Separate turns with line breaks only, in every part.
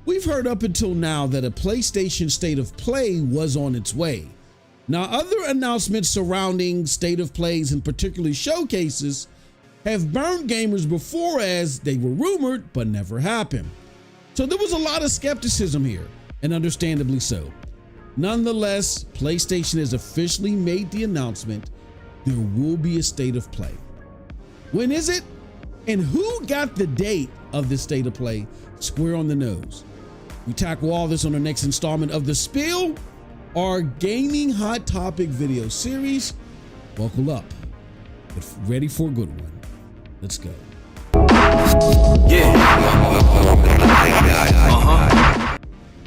We've heard up until now that a PlayStation State of Play was on its way. Now, other announcements surrounding State of Plays and particularly showcases have burned gamers before as they were rumored but never happened. So there was a lot of skepticism here, and understandably so. Nonetheless, PlayStation has officially made the announcement there will be a State of Play. When is it? And who got the date of the State of Play square on the nose? We tackle all this on the next installment of The Spill, our gaming hot topic video series. Buckle up, get ready for a good one. Let's go.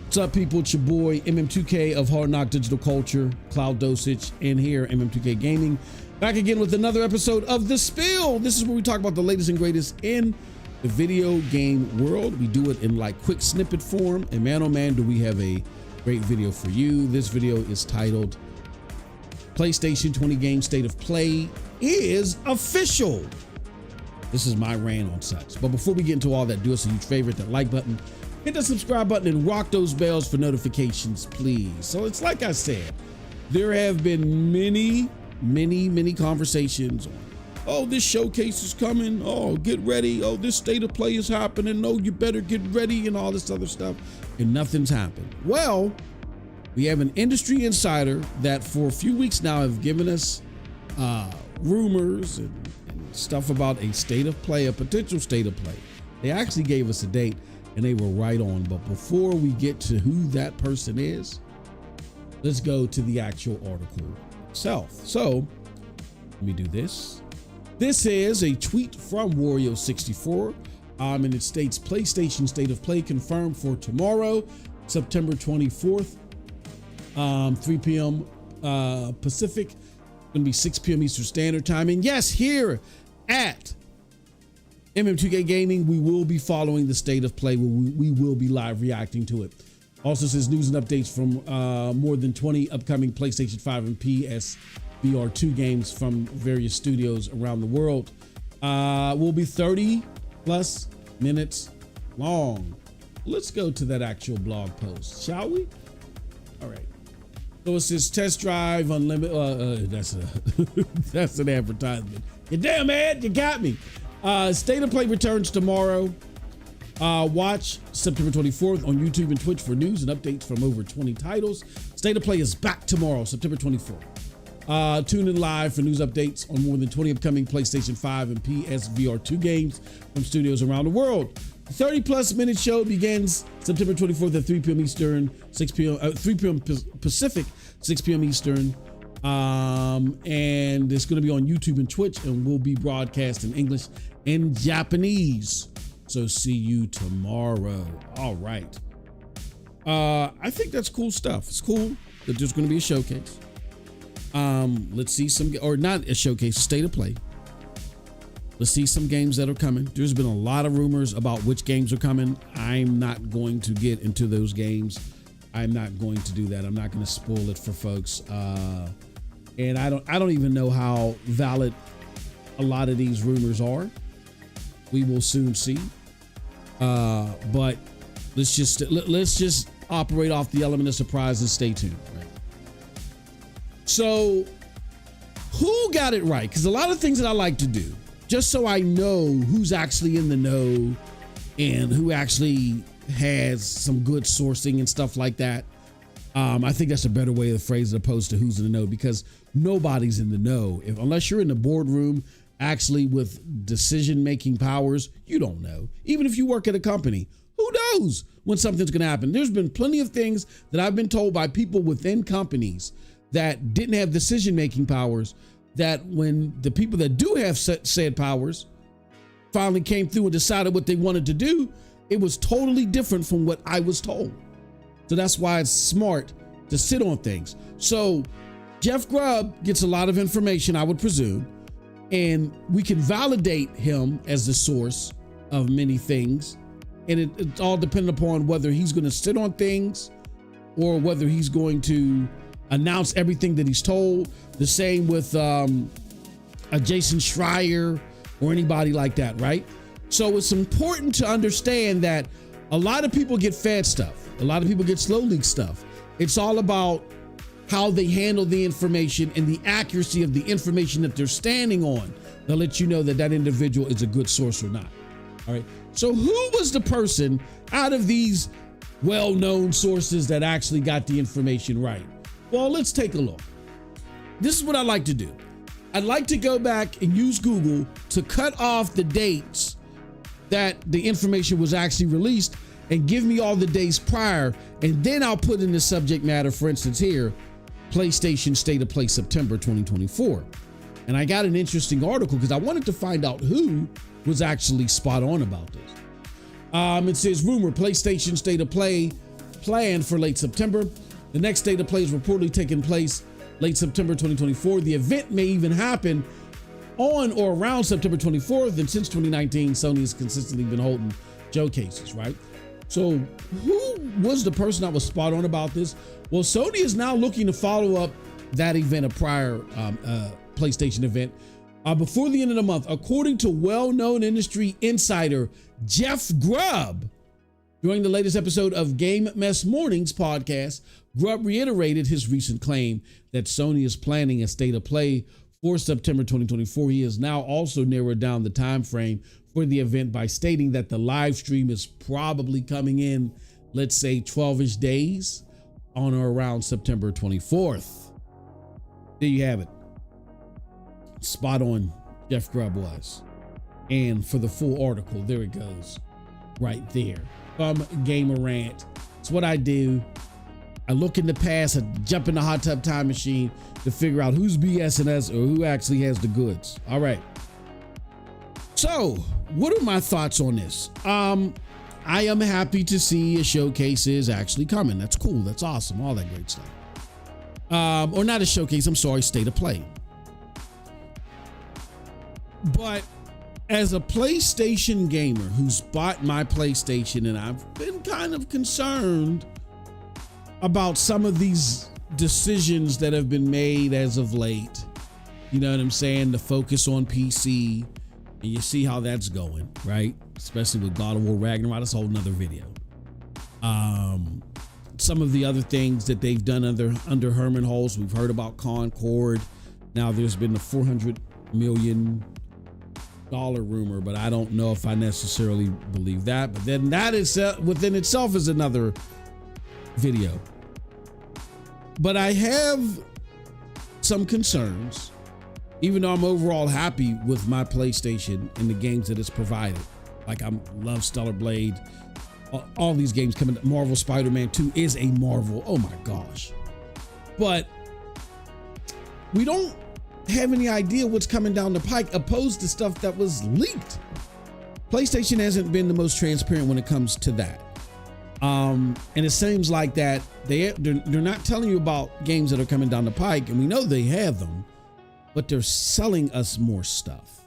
What's up, people? It's your boy MM2K of Hard Knock Digital Culture, Cloud Dosage, and here MM2K Gaming, back again with another episode of The Spill. This is where we talk about the latest and greatest in the video game world. We do it in like quick snippet form, and man oh man do we have a great video for you. This video is titled PlayStation 20 Game State of Play is Official. This is my rant on such. But before we get into all that, do us a huge favor, hit that like button, hit the subscribe button, and rock those bells for notifications, please. So it's like I said, there have been many conversations on, oh, this showcase is coming. Oh, get ready. Oh, this State of Play is happening. No, you better get ready and all this other stuff. And nothing's happened. Well, we have an industry insider that for a few weeks now have given us rumors and stuff about a State of Play, a potential State of Play. They actually gave us a date and they were right on. But before we get to who that person is, let's go to the actual article itself. So let me do this. This is a tweet from Wario64, and it states PlayStation State of Play confirmed for tomorrow, September 24th, 3 p.m. Pacific, going to be 6 p.m. Eastern Standard Time. And yes, here at MM2K Gaming, we will be following the State of Play. We will be live reacting to it. Also says news and updates from more than 20 upcoming PlayStation 5 and PS VR2 games from various studios around the world. Will be 30 plus minutes long. Let's go to that actual blog post, shall we? All right. So it says test drive unlimited. That's an advertisement. You damn ad, you got me. State of Play returns tomorrow. Watch September 24th on YouTube and Twitch for news and updates from over 20 titles. State of Play is back tomorrow, September 24th. Tune in live for news updates on more than 20 upcoming PlayStation 5 and PS VR2 games from studios around the world. The 30 plus minute show begins September 24th at 3 p.m. Eastern, 6 p.m. 3 p.m. Pacific, 6 p.m. Eastern. And it's going to be on YouTube and Twitch and will be broadcast in English and Japanese. So see you tomorrow. All right. I think that's cool stuff. It's cool that there's going to be a showcase. Let's see some, or not a showcase, State of Play. Let's see some games that are coming. There's been a lot of rumors about which games are coming. I'm not going to get into those games. I'm not going to do that. I'm not going to spoil it for folks. And I don't even know how valid a lot of these rumors are. We will soon see. But let's just operate off the element of surprise and stay tuned. Right? So who got it right? Because a lot of things that I like to do, just so I know who's actually in the know and who actually has some good sourcing and stuff like that. I think that's a better way to phrase it opposed to who's in the know, because nobody's in the know. Unless you're in the boardroom actually with decision-making powers, you don't know. Even if you work at a company, who knows when something's going to happen? There's been plenty of things that I've been told by people within companies that didn't have decision-making powers, that when the people that do have said powers finally came through and decided what they wanted to do, it was totally different from what I was told. So that's why it's smart to sit on things. So Jeff Grubb gets a lot of information, I would presume, and we can validate him as the source of many things. And it's all dependent upon whether he's going to sit on things or whether he's going to announce everything that he's told. The same with a Jason Schreier or anybody like that, right? So it's important to understand that A lot of people get fed stuff. A lot of people get slow leak stuff. It's all about how they handle the information and the accuracy of the information that they're standing on. They'll let you know that that individual is a good source or not. All right. So who was the person out of these well-known sources that actually got the information right? Well, let's take a look. This is what I like to do. I'd like to go back and use Google to cut off the dates that the information was actually released and give me all the days prior. And then I'll put in the subject matter, for instance, here, PlayStation State of Play September 2024. And I got an interesting article because I wanted to find out who was actually spot on about this. It says, rumor, PlayStation State of Play planned for late September. The next State of Play is reportedly taking place late September 2024. The event may even happen on or around September 24th. And since 2019, Sony has consistently been holding showcases, right? So who was the person that was spot on about this? Well, Sony is now looking to follow up that event, a prior PlayStation event, before the end of the month. According to well-known industry insider Jeff Grubb, during the latest episode of Game Mess Mornings podcast, Grubb reiterated his recent claim that Sony is planning a State of Play for September 2024. He has now also narrowed down the time frame for the event by stating that the live stream is probably coming in, let's say 12-ish days on or around September 24th. There you have it. Spot on Jeff Grubb was. And for the full article, there it goes right there. Gamer Rant. It's what I do. I look in the past, I jump in the hot tub time machine to figure out who's BSing us or who actually has the goods. All right. So what are my thoughts on this? I am happy to see a showcase is actually coming. That's cool. That's awesome. All that great stuff. Or not a showcase. I'm sorry. State of Play. But as a PlayStation gamer who's bought my PlayStation, and I've been kind of concerned about some of these decisions that have been made as of late. You know what I'm saying? The focus on PC, and you see how that's going, right? Especially with God of War Ragnarok. That's a whole nother video. Some of the other things that they've done under Herman Hulst, we've heard about Concord. Now there's been the $400 million rumor, but I don't know if I necessarily believe that. But then that is within itself is another video. But I have some concerns, even though I'm overall happy with my PlayStation and the games that it's provided. Like I love Stellar Blade, all these games coming. Marvel Spider-Man 2 is a Marvel. Oh my gosh. But we don't have any idea what's coming down the pike opposed to stuff that was leaked. PlayStation hasn't been the most transparent when it comes to that. And it seems like that they're not telling you about games that are coming down the pike, and we know they have them, but they're selling us more stuff.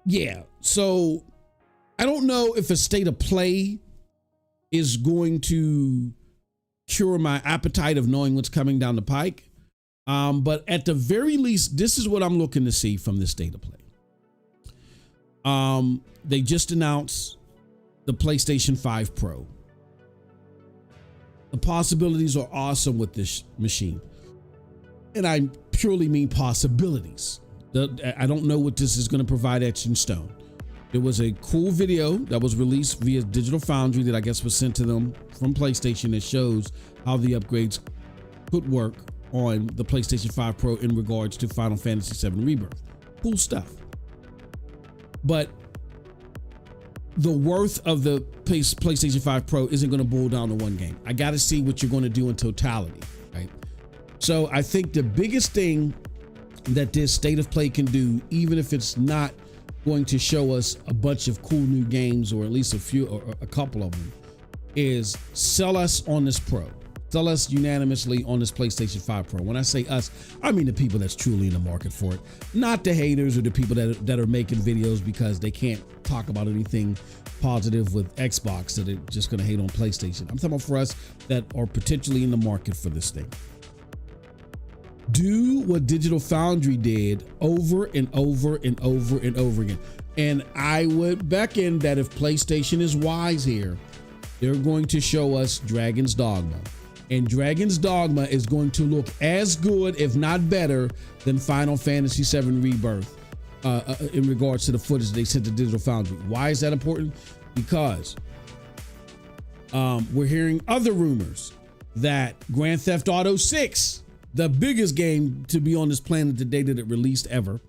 Yeah. So I don't know if a State of Play is going to cure my appetite of knowing what's coming down the pike. But at the very least, this is what I'm looking to see from this State of Play. They just announced the PlayStation 5 Pro. The possibilities are awesome with this machine. And I purely mean possibilities. I don't know what this is going to provide etched in stone. There was a cool video that was released via Digital Foundry that I guess was sent to them from PlayStation that shows how the upgrades could work on the PlayStation 5 Pro in regards to Final Fantasy VII Rebirth. Cool stuff. But the worth of the PlayStation 5 Pro isn't going to boil down to one game. I got to see what you're going to do in totality, right? So I think the biggest thing that this State of Play can do, even if it's not going to show us a bunch of cool new games, or at least a few or a couple of them, is sell us on this Pro. Sell us unanimously on this PlayStation 5 Pro. When I say us, I mean the people that's truly in the market for it, not the haters or the people that are making videos because they can't talk about anything positive with Xbox, that they're just going to hate on PlayStation. I'm talking about for us that are potentially in the market for this thing. Do what Digital Foundry did over and over and over and over again. And I would beckon that if PlayStation is wise here, they're going to show us Dragon's Dogma. And Dragon's Dogma is going to look as good, if not better, than Final Fantasy VII Rebirth in regards to the footage they sent to Digital Foundry. Why is that important? Because we're hearing other rumors that Grand Theft Auto 6, the biggest game to be on this planet the day that it released ever,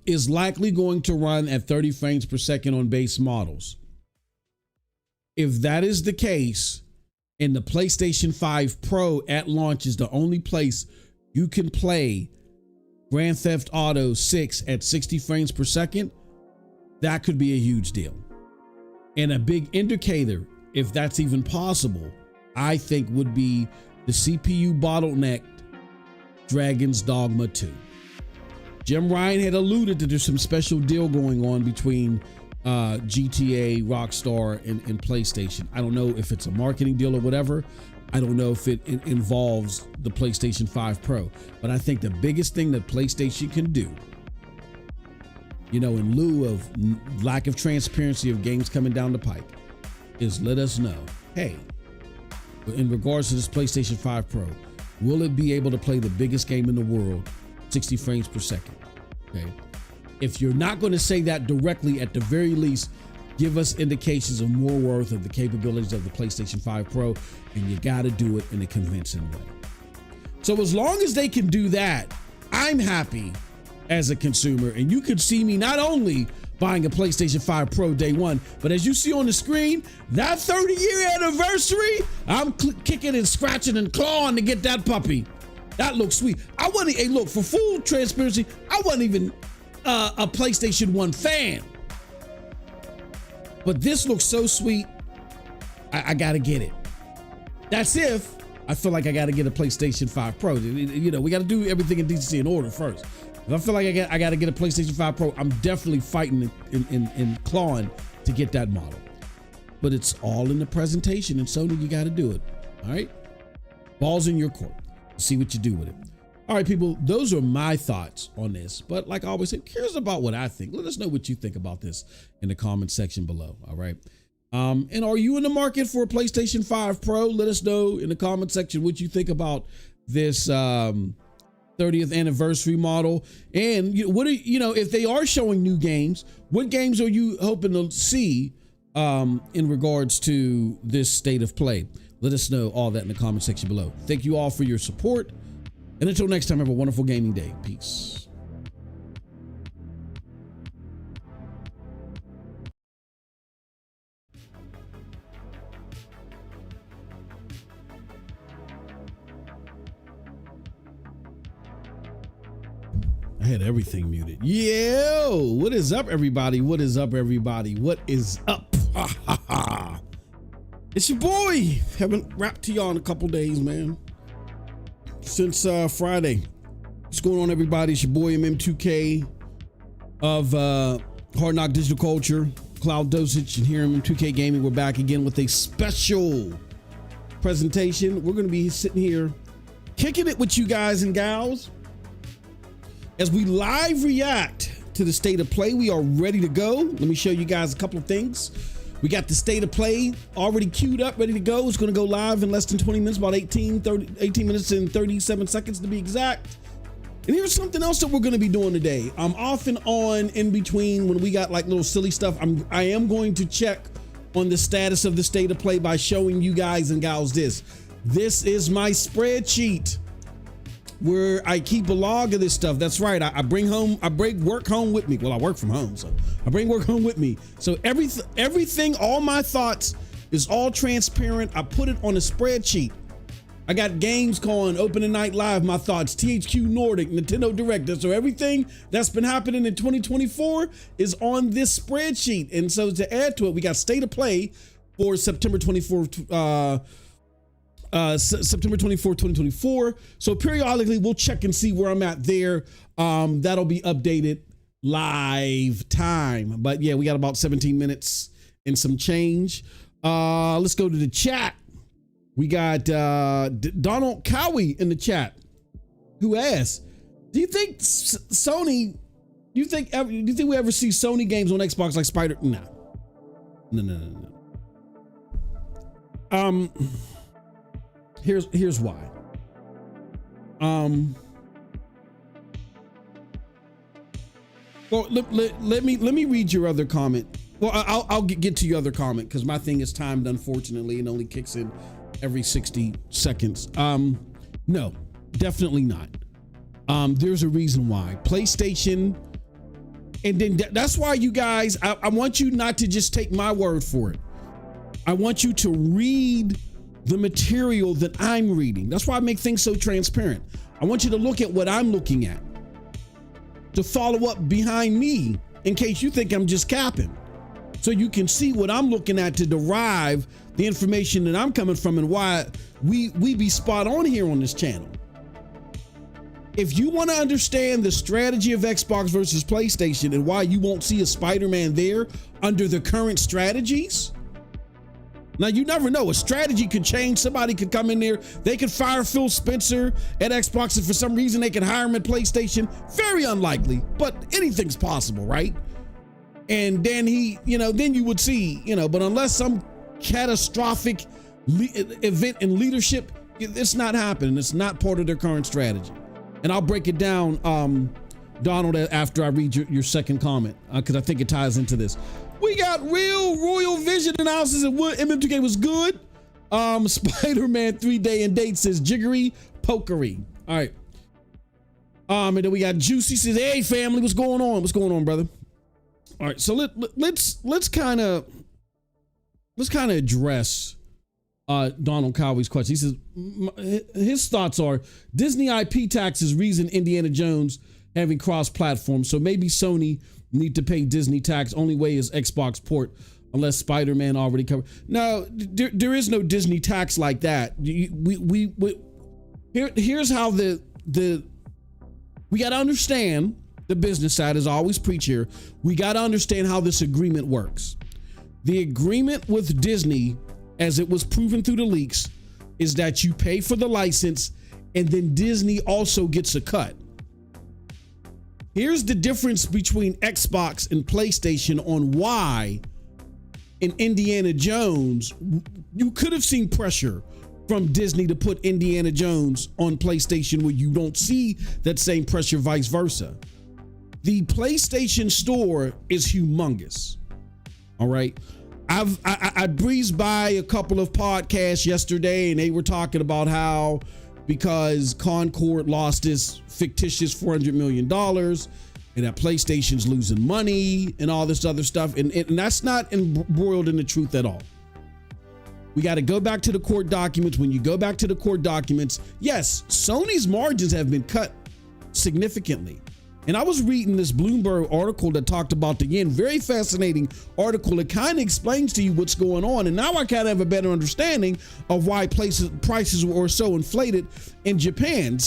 is likely going to run at 30 frames per second on base models. If that is the case, and the PlayStation 5 Pro at launch is the only place you can play Grand Theft Auto 6 at 60 frames per second, that could be a huge deal. And a big indicator, if that's even possible, I think would be the CPU bottlenecked Dragon's Dogma 2. Jim Ryan had alluded that there's some special deal going on between GTA, Rockstar, and PlayStation. I don't know if it's a marketing deal or whatever. I don't know if it involves the PlayStation 5 Pro. But I think the biggest thing that PlayStation can do, in lieu of lack of transparency of games coming down the pike, is let us know, hey, in regards to this PlayStation 5 Pro, will it be able to play the biggest game in the world, 60 frames per second? Okay. If you're not going to say that directly, at the very least, give us indications of more worth of the capabilities of the PlayStation 5 Pro, and you got to do it in a convincing way. So as long as they can do that, I'm happy as a consumer, and you could see me not only buying a PlayStation 5 Pro day one, but as you see on the screen, that 30-year anniversary, I'm kicking and scratching and clawing to get that puppy. That looks sweet. Look, for full transparency, I wasn't even a PlayStation 1 fan, but this looks so sweet. I gotta get it. That's if I feel like I gotta get a PlayStation 5 Pro. We gotta do everything in decency and order first. If I feel like I gotta get a PlayStation 5 Pro, I'm definitely fighting and clawing to get that model. But it's all in the presentation, and Sony, you gotta do it. All right, ball's in your court. See what you do with it. All right, people, those are my thoughts on this. But like I always say, here's about what I think. Let us know what you think about this in the comment section below. All right. And are you in the market for a PlayStation 5 Pro? Let us know in the comment section what you think about this 30th anniversary model. And if they are showing new games, what games are you hoping to see in regards to this state of play? Let us know all that in the comment section below. Thank you all for your support. And until next time, have a wonderful gaming day. Peace. I had everything muted. Yo, what is up, everybody? What is up, everybody? What is up? Ha, ha, ha. It's your boy. Haven't rapped to y'all in a couple days, man. Since Friday. What's going on, everybody? It's your boy MM2K of Hard Knock Digital Culture, Cloud Dosage, and here MM2K Gaming. We're back again with a special presentation. We're going to be sitting here kicking it with you guys and gals as we live react to the state of play. We are ready to go. Let me show you guys a couple of things. We got the state of play already queued up, ready to go. It's going to go live in less than 20 minutes, about 18 minutes and 37 seconds to be exact. And here's something else that we're going to be doing today. I'm off and on in between when we got like little silly stuff. I am going to check on the status of the state of play by showing you guys and gals this. This is my spreadsheet where I keep a log of this stuff. That's right. I bring work home with me. Well, I work from home, so I bring work home with me. So everything, all my thoughts is all transparent. I put it on a spreadsheet. I got games calling, Opening Night Live, my thoughts, THQ Nordic, Nintendo Direct. So everything that's been happening in 2024 is on this spreadsheet. And so to add to it, we got State of Play for September 24th, September 24th, 2024. So periodically we'll check and see where I'm at there. That'll be updated live time. But yeah, we got about 17 minutes and some change. Let's go to the chat. We got Donald Cowie in the chat who asked, do you think Sony Do you think we ever see Sony games on Xbox like Spider? No. Here's why. Well, let me read your other comment. Well, I'll get to your other comment because my thing is timed, unfortunately, and only kicks in every 60 seconds. No, definitely not. There's a reason why. PlayStation, and then that's why you guys, I want you not to just take my word for it. I want you to read the material that I'm reading. That's why I make things so transparent. I want you to look at what I'm looking at, to follow up behind me in case you think I'm just capping. So you can see what I'm looking at to derive the information that I'm coming from and why we be spot on here on this channel. If you want to understand the strategy of Xbox versus PlayStation and why you won't see a Spider-Man there under the current strategies, now you never know. A strategy could change. Somebody could come in there. They could fire Phil Spencer at Xbox, and for some reason they could hire him at PlayStation. Very unlikely, but anything's possible, right? And then then you would see, but unless some catastrophic event in leadership, it's not happening. It's not part of their current strategy. And I'll break it down, Donald, after I read your second comment, because I think it ties into this. We got real Royal Vision analysis of what MM2K was good. Spider-Man 3 day and date says jiggery pokery. All right. And then we got Juicy says, hey family, what's going on? What's going on, brother? All right, so let's kind of address Donald Cowie's question. He says his thoughts are Disney IP taxes reason Indiana Jones having cross-platform, so maybe Sony need to pay Disney tax. Only way is Xbox port, unless Spider-Man already covered. No, there is no Disney tax like that. Here's how we got to understand. The business side, as I always preach here, we got to understand how this agreement works. The agreement with Disney, as it was proven through the leaks, is that you pay for the license and then Disney also gets a cut. Here's the difference between Xbox and PlayStation on why in Indiana Jones, you could have seen pressure from Disney to put Indiana Jones on PlayStation where you don't see that same pressure, vice versa. The PlayStation store is humongous. All right. I breezed by a couple of podcasts yesterday and they were talking about how because Concord lost this fictitious $400 million and that PlayStation's losing money and all this other stuff. And that's not embroiled in the truth at all. We got to go back to the court documents. When you go back to the court documents, yes, Sony's margins have been cut significantly. And I was reading this Bloomberg article that talked about the yen. Very fascinating article. It kind of explains to you what's going on. And now I kind of have a better understanding of why prices were so inflated in Japan.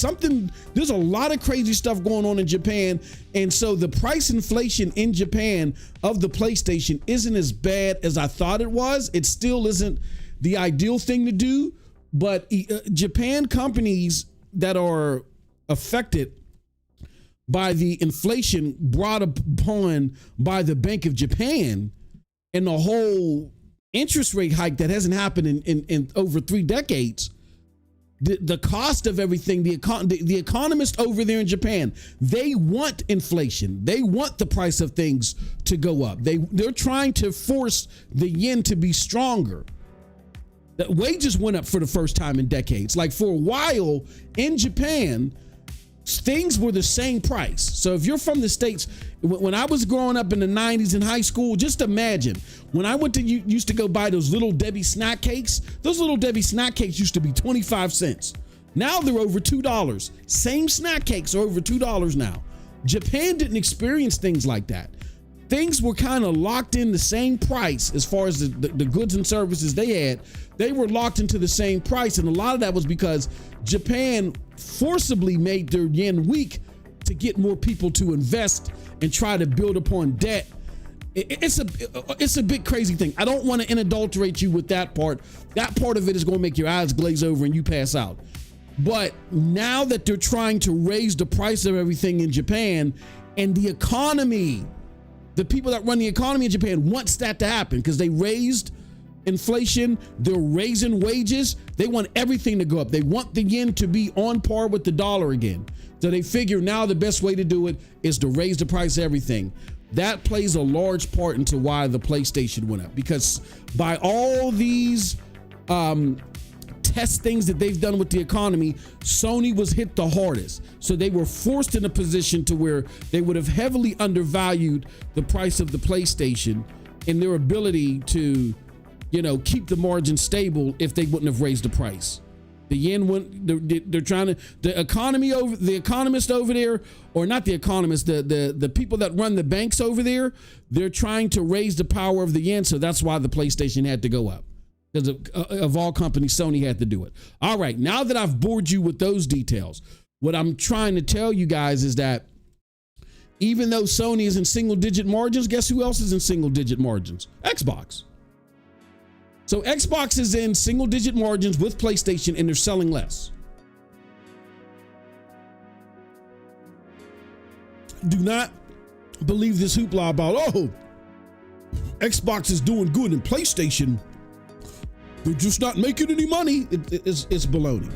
There's a lot of crazy stuff going on in Japan. And so the price inflation in Japan of the PlayStation isn't as bad as I thought it was. It still isn't the ideal thing to do. But Japan companies that are affected by the inflation brought upon by the Bank of Japan and the whole interest rate hike that hasn't happened in over 3 decades, the cost of everything, the economists over there in Japan, they want inflation. They want the price of things to go up. They're trying to force the yen to be stronger. The wages went up for the first time in decades. Like for a while in Japan, things were the same price. So if you're from the States, when I was growing up in the 90s in high school, just imagine when I used to go buy those Little Debbie snack cakes, those Little Debbie snack cakes used to be 25 cents. Now they're over $2. Same snack cakes are over $2 now. Japan didn't experience things like that. Things were kind of locked in the same price as far as the goods and services they had. They were locked into the same price. And a lot of that was because Japan forcibly made their yen weak to get more people to invest and try to build upon debt. It's a big crazy thing. I don't want to inadulterate you with that part. That part of it is going to make your eyes glaze over and you pass out. But now that they're trying to raise the price of everything in Japan, And the economy, the people that run the economy in Japan wants that to happen because they raised inflation, they're raising wages, they want everything to go up. They want the yen to be on par with the dollar again. So they figure now the best way to do it is to raise the price of everything. That plays a large part into why the PlayStation went up, because by all these test things that they've done with the economy, Sony was hit the hardest. So they were forced in a position to where they would have heavily undervalued the price of the PlayStation and their ability to, keep the margin stable if they wouldn't have raised the price. The yen went, they're trying to, the economist over there, or not the economist, the people that run the banks over there, they're trying to raise the power of the yen. So that's why the PlayStation had to go up. Because of all companies, Sony had to do it. All right, now that I've bored you with those details, what I'm trying to tell you guys is that even though Sony is in single-digit margins, guess who else is in single-digit margins? Xbox. So Xbox is in single-digit margins with PlayStation, and they're selling less. Do not believe this hoopla about, Xbox is doing good and PlayStation, they're just not making any money. It's baloney.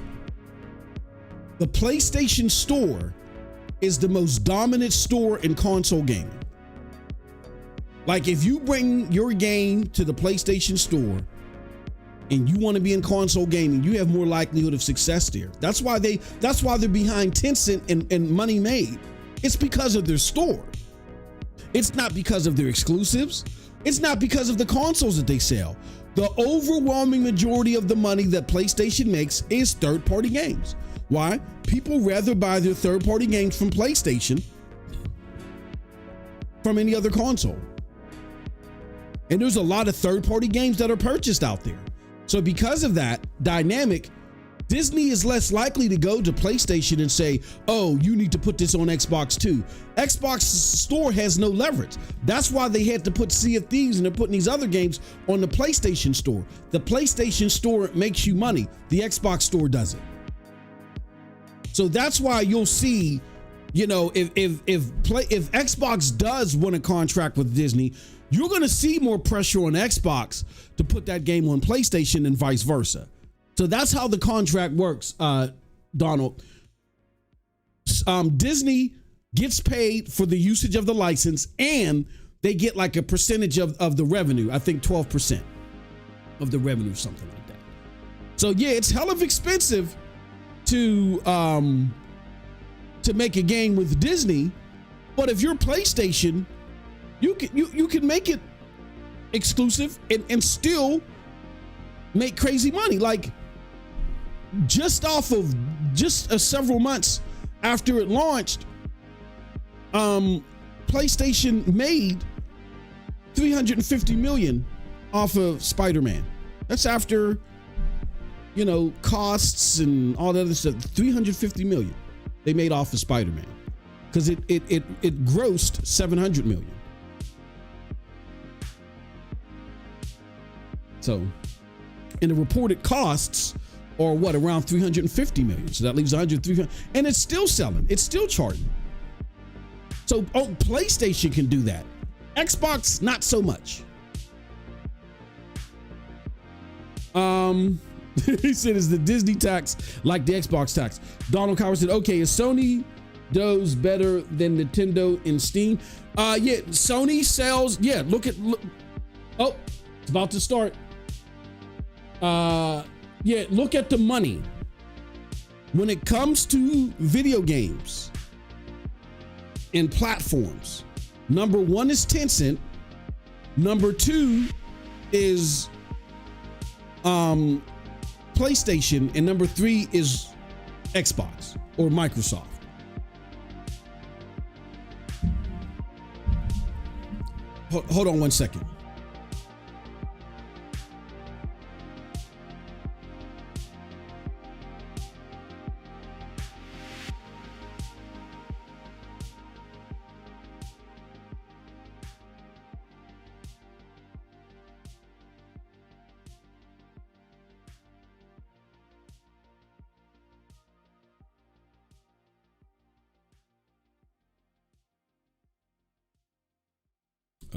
The PlayStation Store is the most dominant store in console gaming. Like, if you bring your game to the PlayStation Store and you want to be in console gaming, you have more likelihood of success there. That's why they're behind Tencent and money made. It's because of their store. It's not because of their exclusives. It's not because of the consoles that they sell. The overwhelming majority of the money that PlayStation makes is third-party games. Why? People rather buy their third-party games from PlayStation from any other console. And there's a lot of third-party games that are purchased out there. So because of that dynamic, Disney is less likely to go to PlayStation and say, you need to put this on Xbox too. Xbox Store has no leverage. That's why they had to put Sea of Thieves and they're putting these other games on the PlayStation Store. The PlayStation Store makes you money. The Xbox Store doesn't. So that's why you'll see, if Xbox does win a contract with Disney, you're going to see more pressure on Xbox to put that game on PlayStation and vice versa. So that's how the contract works, Donald. Disney gets paid for the usage of the license, and they get like a percentage of the revenue. I think 12% of the revenue, something like that. So yeah, it's hell of expensive to make a game with Disney, but if you're PlayStation, you can make it exclusive and still make crazy money. Like, just off of several months after it launched, PlayStation made $350 million off of Spider-Man. That's after, costs and all that other stuff. $350 million they made off of Spider-Man because it grossed $700 million. So, and the reported costs are around $350 million. So that leaves 300, and it's still selling. It's still charting. So PlayStation can do that. Xbox, not so much. He said, is the Disney tax like the Xbox tax? Donald Coward said, okay, is Sony does better than Nintendo in Steam? Yeah, Sony sells. Yeah, look. Oh, it's about to start. Yeah, look at the money. When it comes to video games and platforms, number one is Tencent. Number two is PlayStation, and number three is Xbox or Microsoft. Hold on one second.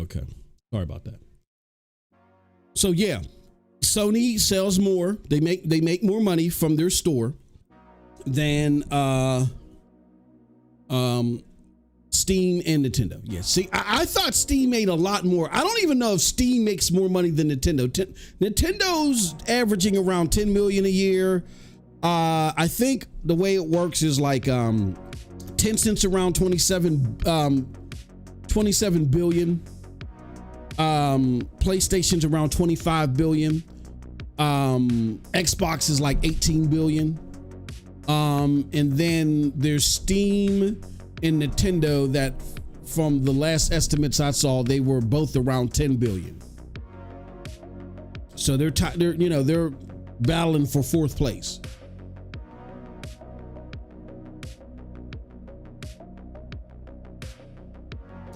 Okay. Sorry about that. So yeah, Sony sells more. They make more money from their store than Steam and Nintendo. Yeah. See, I thought Steam made a lot more. I don't even know if Steam makes more money than Nintendo. Nintendo's averaging around 10 million a year. I think the way it works is like Tencent's around 27 billion. PlayStation's around 25 billion. Xbox is like 18 billion. And then there's Steam and Nintendo that from the last estimates I saw, they were both around 10 billion. So they're battling for fourth place.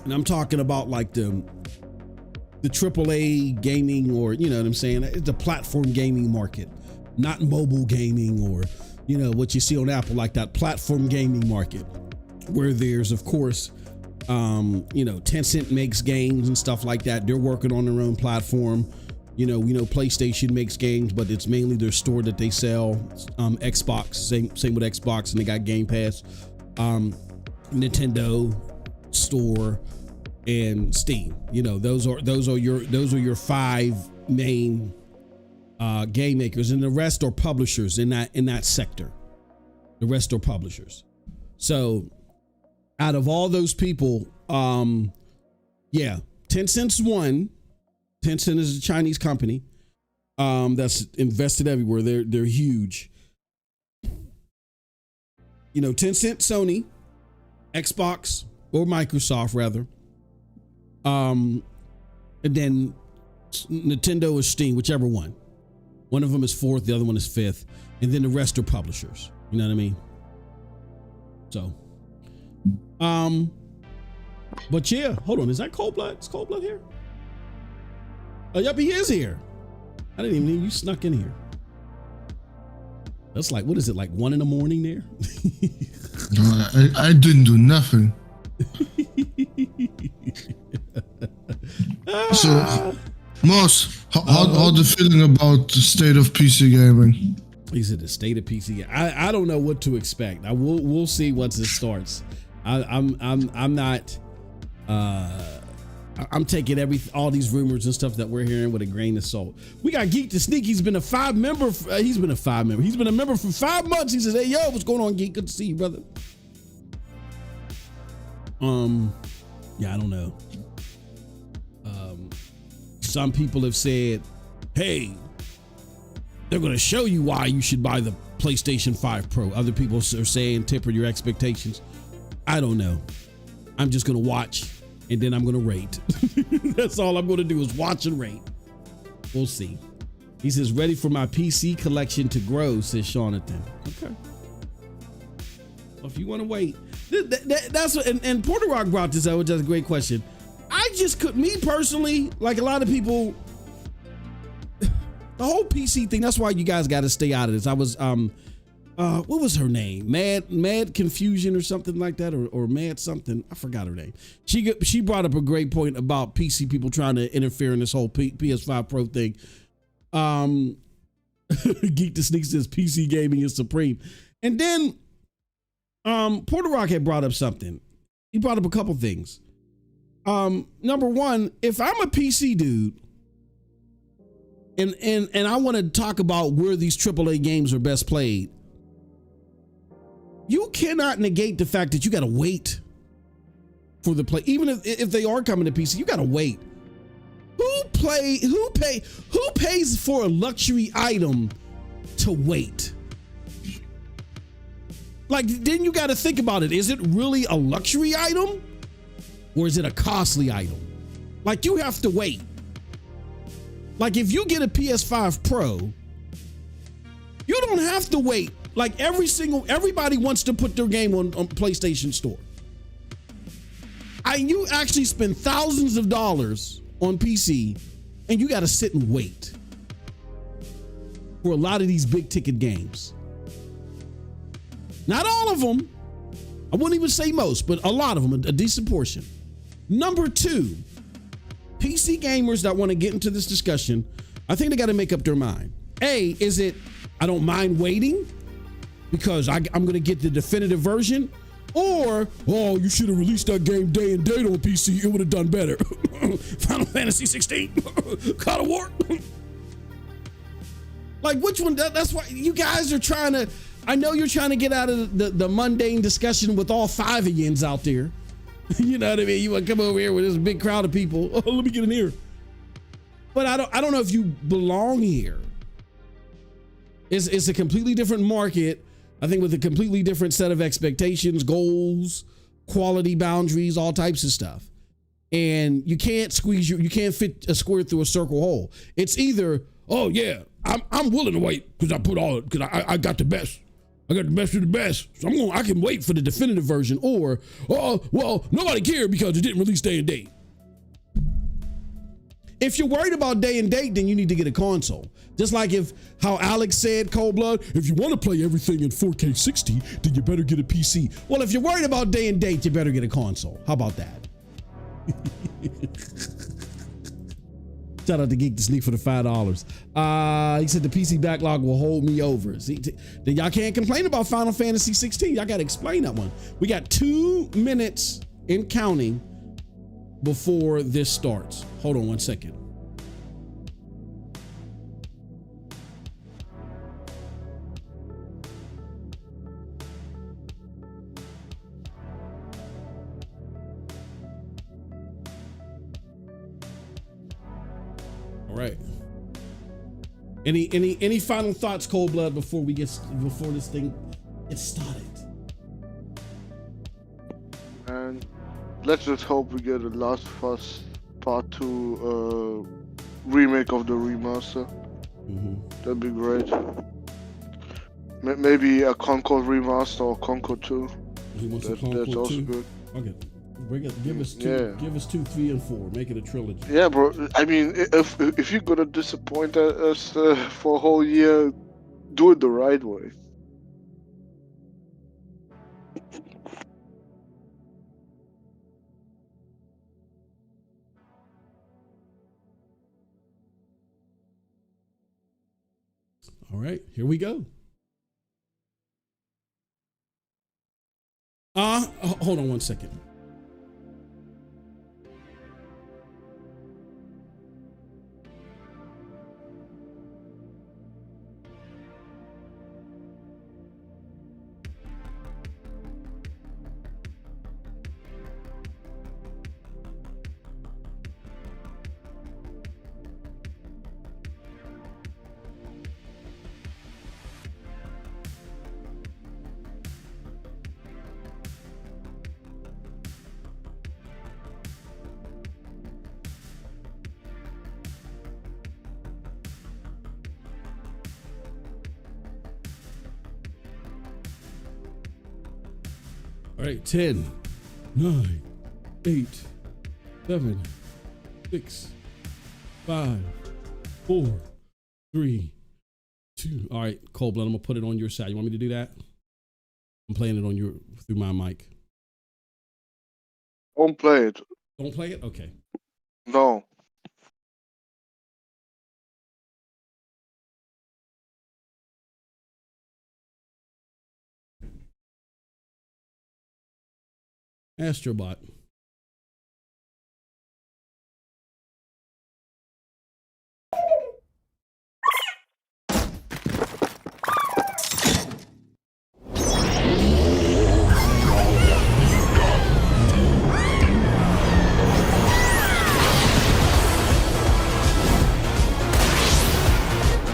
And I'm talking about like the AAA gaming, or you know what I'm saying? It's the platform gaming market, not mobile gaming or, you know, what you see on Apple, like that platform gaming market where there's, of course, Tencent makes games and stuff like that. They're working on their own platform. You know, we know PlayStation makes games, but it's mainly their store that they sell. Xbox, same with Xbox, and they got Game Pass. Nintendo store and Steam. You know, those are your five main game makers, and the rest are publishers in that sector. The rest are publishers. So out of all those people, Tencent's one. Tencent is a Chinese company that's invested everywhere. They're huge. You know, Tencent, Sony, Xbox, or Microsoft rather. And then Nintendo or Steam, whichever one. One of them is fourth, the other one is fifth, and then the rest are publishers. You know what I mean? So, but yeah, hold on. Is that Cold Blood? Is Cold Blood here? Oh, yep, he is here. I didn't even know you snuck in here. That's like, what is it, like 1 a.m. there?
No, I didn't do nothing. So, Moss, how the feeling about the state of PC gaming?
He said the state of PC. I don't know what to expect. We'll see once it starts. I'm not. I'm taking all these rumors and stuff that we're hearing with a grain of salt. We got Geek to Sneak. He's been a member for 5 months. He says, "Hey, yo, what's going on, Geek? Good to see you, brother." Yeah, I don't know. Some people have said, "Hey, they're going to show you why you should buy the PlayStation 5 Pro." Other people are saying, "Temper your expectations." I don't know. I'm just going to watch. And then I'm going to rate. That's all I'm going to do is watch and rate. We'll see. He says, "Ready for my PC collection to grow," says Jonathan. Okay. Well, if you want to wait. That's what, and Porter Rock brought this up, which is a great question. I just could, me personally, like a lot of people, the whole PC thing, that's why you guys got to stay out of this. I was, what was her name? Mad Confusion or something like that, or Mad something. I forgot her name. She brought up a great point about PC people trying to interfere in this whole PS5 Pro thing. Geek to Sneak says PC gaming is supreme. And then Porter Rock had brought up something. He brought up a couple things. Number one, if I'm a PC dude and I want to talk about where these AAA games are best played, you cannot negate the fact that you got to wait for the play. Even if they are coming to PC, you got to wait. Who pays for a luxury item to wait? Like, then you got to think about it. Is it really a luxury item or is it a costly item? Like, you have to wait. Like, if you get a PS5 Pro, you don't have to wait. Like, everybody wants to put their game on PlayStation Store. You actually spend thousands of dollars on PC and you got to sit and wait for a lot of these big ticket games. Not all of them. I wouldn't even say most, but a lot of them, a decent portion. Number two, PC gamers that want to get into this discussion, I think they got to make up their mind. A, is it, I don't mind waiting because I'm going to get the definitive version, or, oh, you should have released that game day and date on PC. It would have done better. Final Fantasy 16, God of War. Like, which one? That's why you guys are trying to, I know you're trying to get out of the mundane discussion with all 5 of yins out there. You know what I mean? You want to come over here with this big crowd of people. Oh, let me get in here. But I don't know if you belong here. It's a completely different market. I think with a completely different set of expectations, goals, quality boundaries, all types of stuff. And you can't you can't fit a square through a circle hole. It's either, oh yeah, I'm willing to wait because I got the best. I got the best of the best. So I can wait for the definitive version, or, oh, well, nobody cared because it didn't release day and date. If you're worried about day and date, then you need to get a console. Just like how Alex said, Cold Blood, if you want to play everything in 4K 60, then you better get a PC. Well, if you're worried about day and date, you better get a console. How about that? Shout out to Geek to Sneak for the $5. He said the PC backlog will hold me over. See, then y'all can't complain about Final Fantasy 16. Y'all got to explain that one. We got 2 minutes in counting before this starts. Hold on one second. All right. Any final thoughts, Cold Blood, before this thing gets started?
And let's just hope we get a Last of Us Part 2 remake of the remaster. That'd be great. Maybe a Concord remaster or Concord 2.
He wants a Concord 2? That's also good. Okay. Give us 2, 3, and 4. Make it a trilogy.
Yeah, bro. I mean, if you're gonna disappoint us for a whole year, do it the right way.
All right, here we go. Hold on one second. All right, 10, 9, 8, 7, 6, 5, 4, 3, 2. All right, Cold Blood, I'm gonna put it on your side. You want me to do that? I'm playing it on through my mic.
Don't play it.
Don't play it? Okay.
No.
Astrobot.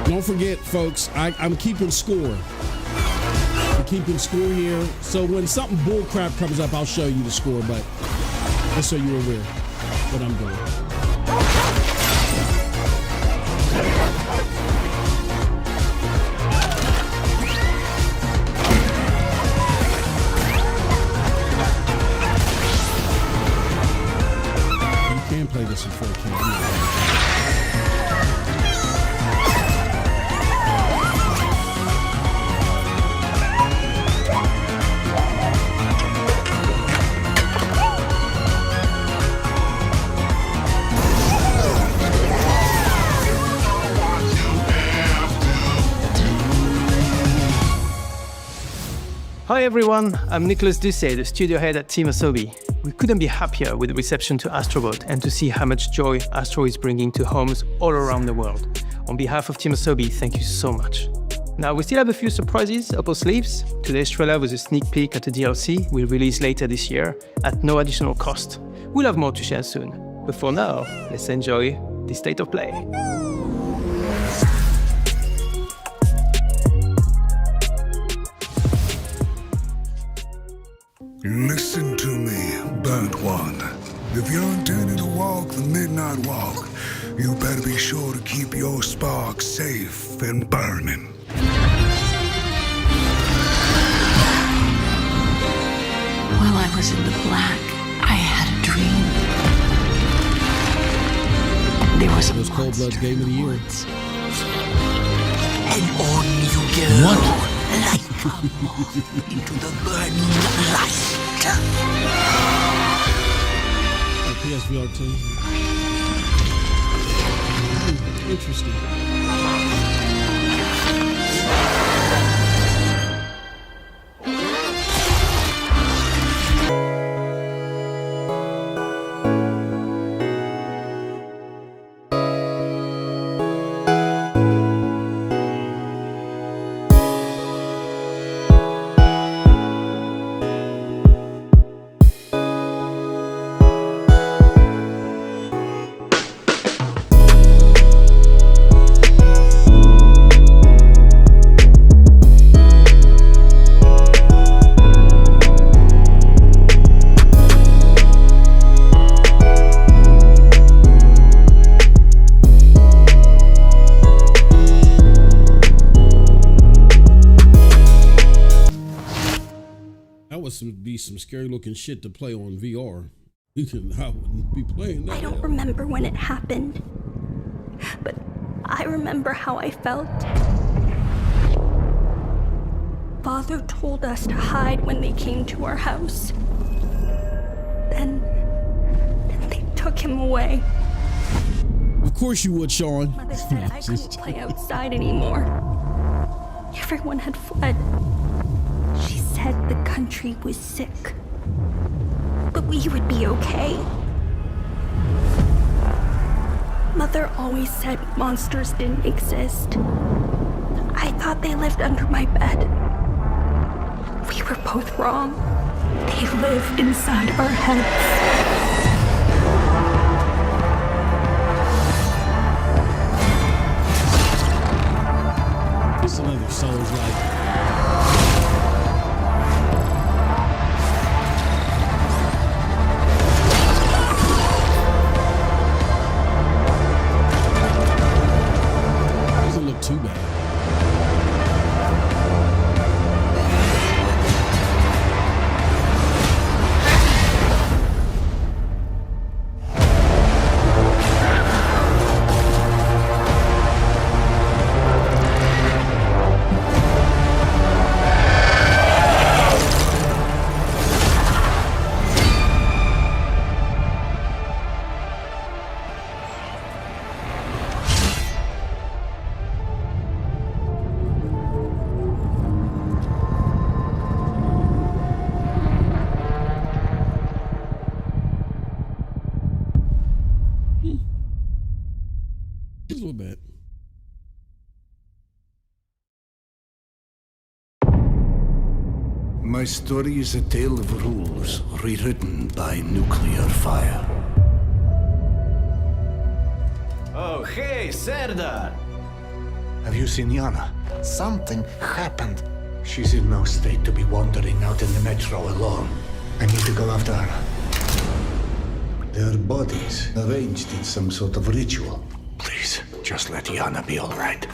Don't forget, folks, I'm keeping score. I'm keeping score here. So when something bullcrap comes up, I'll show you the score, but just so you're aware what I'm doing. You can play this in 4K.
Hi everyone, I'm Nicolas Doucet, the studio head at Team Asobi. We couldn't be happier with the reception to Astrobot and to see how much joy Astro is bringing to homes all around the world. On behalf of Team Asobi, thank you so much. Now, we still have a few surprises up our sleeves. Today's trailer was a sneak peek at a DLC we'll release later this year at no additional cost. We'll have more to share soon. But for now, let's enjoy the state of play.
Listen to me, burnt one. If you're intending to walk the midnight walk, you better be sure to keep your spark safe and burning.
While I was in the black, I had a dream. There was a
It was Cold Blood's Game of the Year.
and on you go.
What?
Like a moth into the burning light.
PSVR 2. Interesting. Would be some scary looking shit to play on VR. I wouldn't be playing that.
I don't remember when it happened, but I remember how I felt. Father told us to hide when they came to our house. Then they took him away.
Of course you would, Sean.
Mother said I couldn't play outside anymore. Everyone had fled. She said the country was sick, but we would be okay. Mother always said monsters didn't exist. I thought they lived under my bed. We were both wrong. They live inside our heads.
It's another Souls-like. Too bad. Just a little bit.
My story is a tale of rules rewritten by nuclear fire.
Oh, hey, Serdar!
Have you seen Yana?
Something happened.
She's in no state to be wandering out in the metro alone. I need to go after her. Their bodies arranged in some sort of ritual. Please, just let Yana be all right.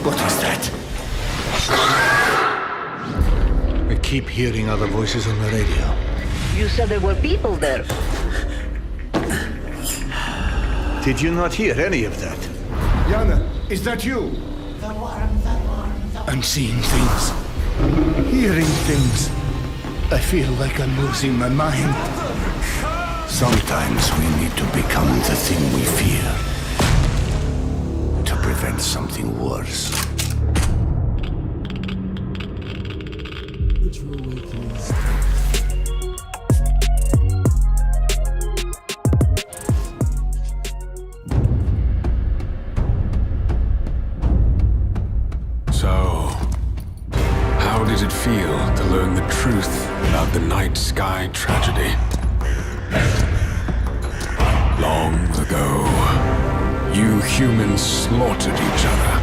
What is that? I keep hearing other voices on the radio.
You said there were people there.
Did you not hear any of that? Yana, is that you? I'm seeing things. Hearing things. I feel like I'm losing my mind. Sometimes we need to become the thing we fear. To prevent something worse.
Which one?
about the night sky tragedy. Long ago, you humans slaughtered each other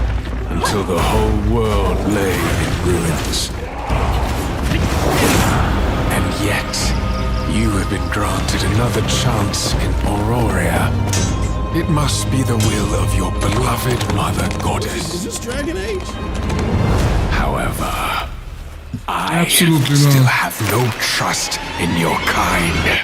until the whole world lay in ruins. And yet, you have been granted another chance in Auroria. It must be the will of your beloved mother goddess.
Is this Dragon Age?
However, I
Absolutely
still
not.
have no trust in your kind.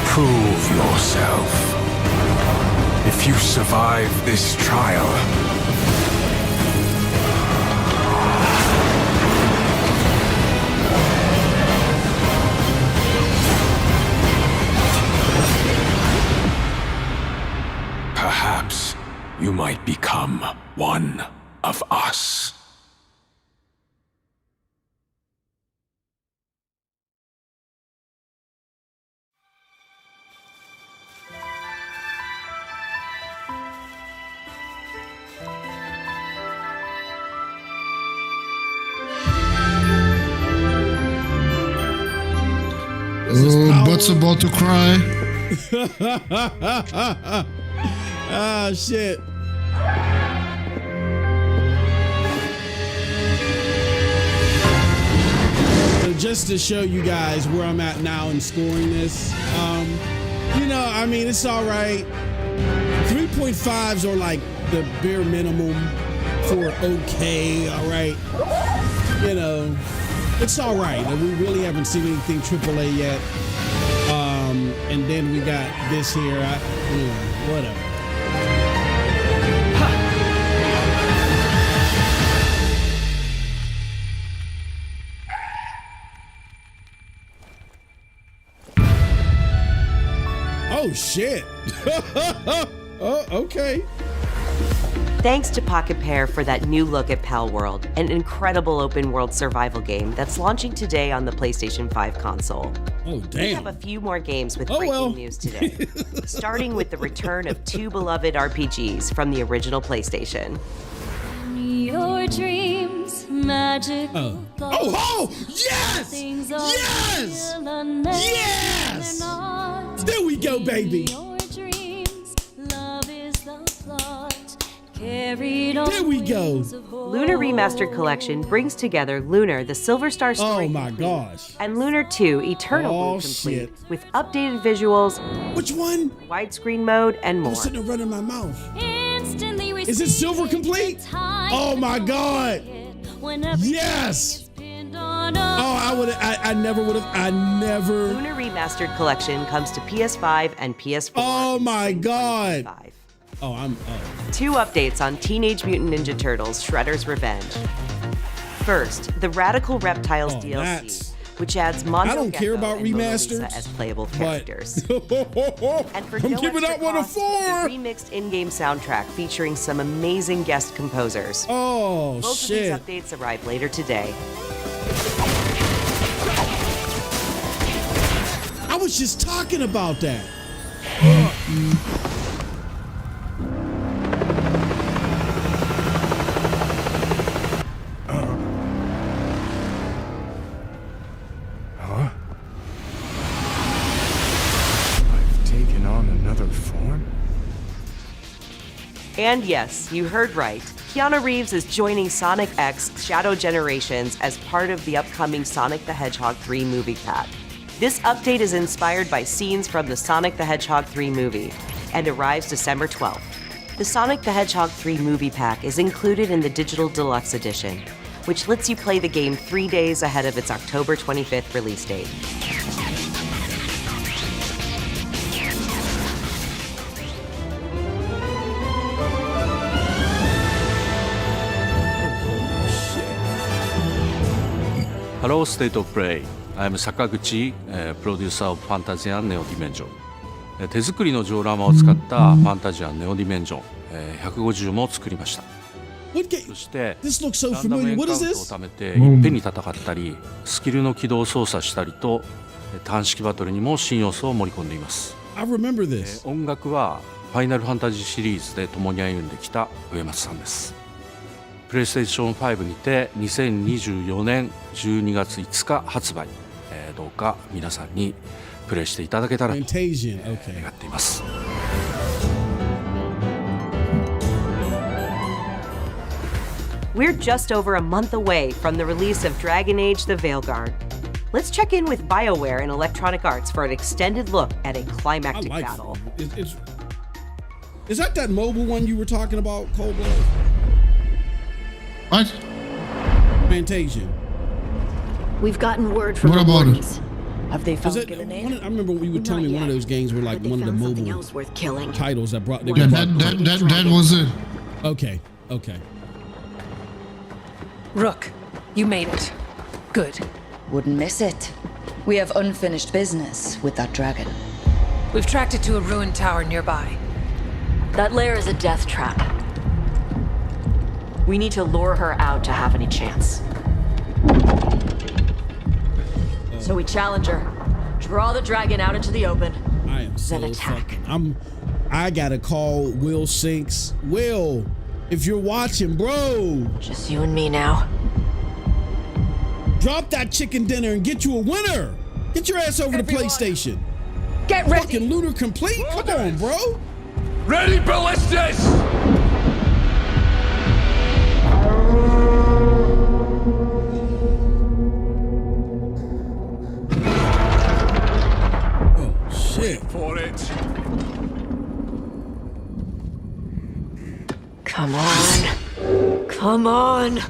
Prove yourself. If you survive this trial, perhaps you might become one of us.
Oh, Butt's about to cry.
Ah, shit. So just to show you guys where I'm at now in scoring this, you know, I mean, it's all right. 3.5s are like the bare minimum for okay, all right. You know, it's all right. We really haven't seen anything AAA yet. And then we got this here. Whatever. Oh, shit. Oh, okay.
Thanks to Pocket Pair for that new look at Pal World, an incredible open-world survival game that's launching today on the PlayStation 5 console.
Oh, damn.
We have a few more games with breaking news today, starting with the return of two beloved RPGs from the original PlayStation.
Your dreams, magic.
Oh, yes! Yes! Yes! There we go, baby. There we go.
Lunar Remastered Collection brings together Lunar, the Silver Star Story.
Oh my gosh.
And Lunar 2, Eternal Blue Complete,
shit.
with updated visuals.
Which one?
Widescreen mode and more.
I'm sitting there running my mouth. Is it Silver Complete? Oh my god. Yes. Oh, I never would have.
Lunar Remastered Collection comes to PS5 and PS4.
Oh my god. Oh,
Two updates on Teenage Mutant Ninja Turtles: Shredder's Revenge. First, the Radical Reptiles DLC, which adds Mondo
I don't care
Gecko
about
and Mona
remasters
Lisa as playable characters. And for
I'm
no
giving
extra
that one a
cost,
4.
the remixed in-game soundtrack featuring some amazing guest composers.
Oh,
Both
shit.
of these updates arrive later today.
I was just talking about that.
And yes, you heard right. Keanu Reeves is joining Sonic X Shadow Generations as part of the upcoming Sonic the Hedgehog 3 movie pack. This update is inspired by scenes from the Sonic the Hedgehog 3 movie and arrives December 12th. The Sonic the Hedgehog 3 movie pack is included in the Digital Deluxe Edition, which lets you play the game 3 days ahead of its October 25th release date.
Hello, State of Play. I'm 坂口、プロデューサー of Fantasy and Neo Dimension。手作りのジオラマを使ったファンタジアンネオディメンジョン、150も作りました。そしてランダムエンカウントを貯めていっぺんに戦ったり、スキルの起動操作したりと単式バトルにも新要素を盛り込んでいます。音楽はファイナルファンタジーシリーズで共に歩んできた上松さんです。PlayStation 5にて2024年12月5日発売、どうか皆さんにプレイしていただけたらと願っています。
We're just over a month away from the release of Dragon Age: The Veilguard. Let's check in with BioWare and Electronic Arts for an extended look at a climactic battle.
Is that mobile one you were talking about, Coldblood?
What?
Fantasia.
We've gotten word from
the
Wardens. Have they found Gillenade?
I remember you would tell me one of those games were like one of the mobile titles that brought.
Yeah, that was it.
Okay.
Rook, you made it. Good.
Wouldn't miss it. We have unfinished business with that dragon.
We've tracked it to a ruined tower nearby.
That lair is a death trap. We need to lure her out to have any chance. So we challenge her, draw the dragon out into the open, then attack.
I gotta call Will Sinks. Will, if you're watching, bro.
Just you and me now.
Drop that chicken dinner and get you a winner. Get your ass over to PlayStation.
Get ready.
Fucking looter complete. Come on, bro.
Ready, ballistas!
Shit.
For it.
Come on. Come on.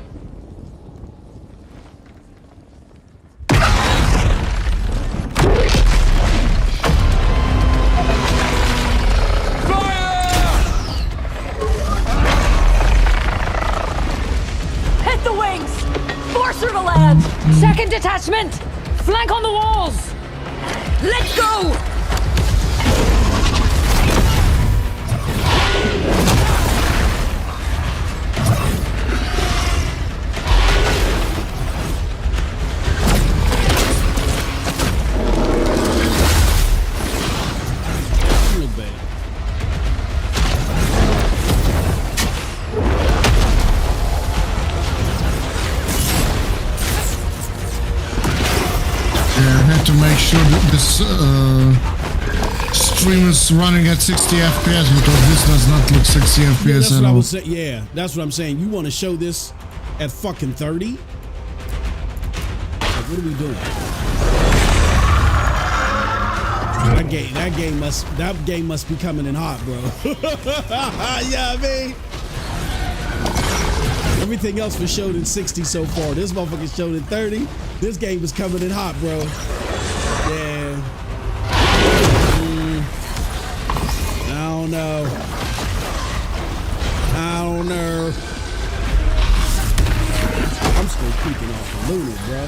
Hit the wings! Force her to land! Second detachment! Flank on the walls! Let's go!
To make sure that this stream is running at 60 FPS because this does not look 60 FPS at all.
Yeah, that's what I'm saying. You want to show this at fucking 30? Like, what are we doing? That game must be coming in hot, bro. Yeah, I mean, everything else was showed in 60 so far. This motherfucker showed in 30. This game is coming in hot, bro. Yeah. I don't know. I'm still peeking off the lunar, bro.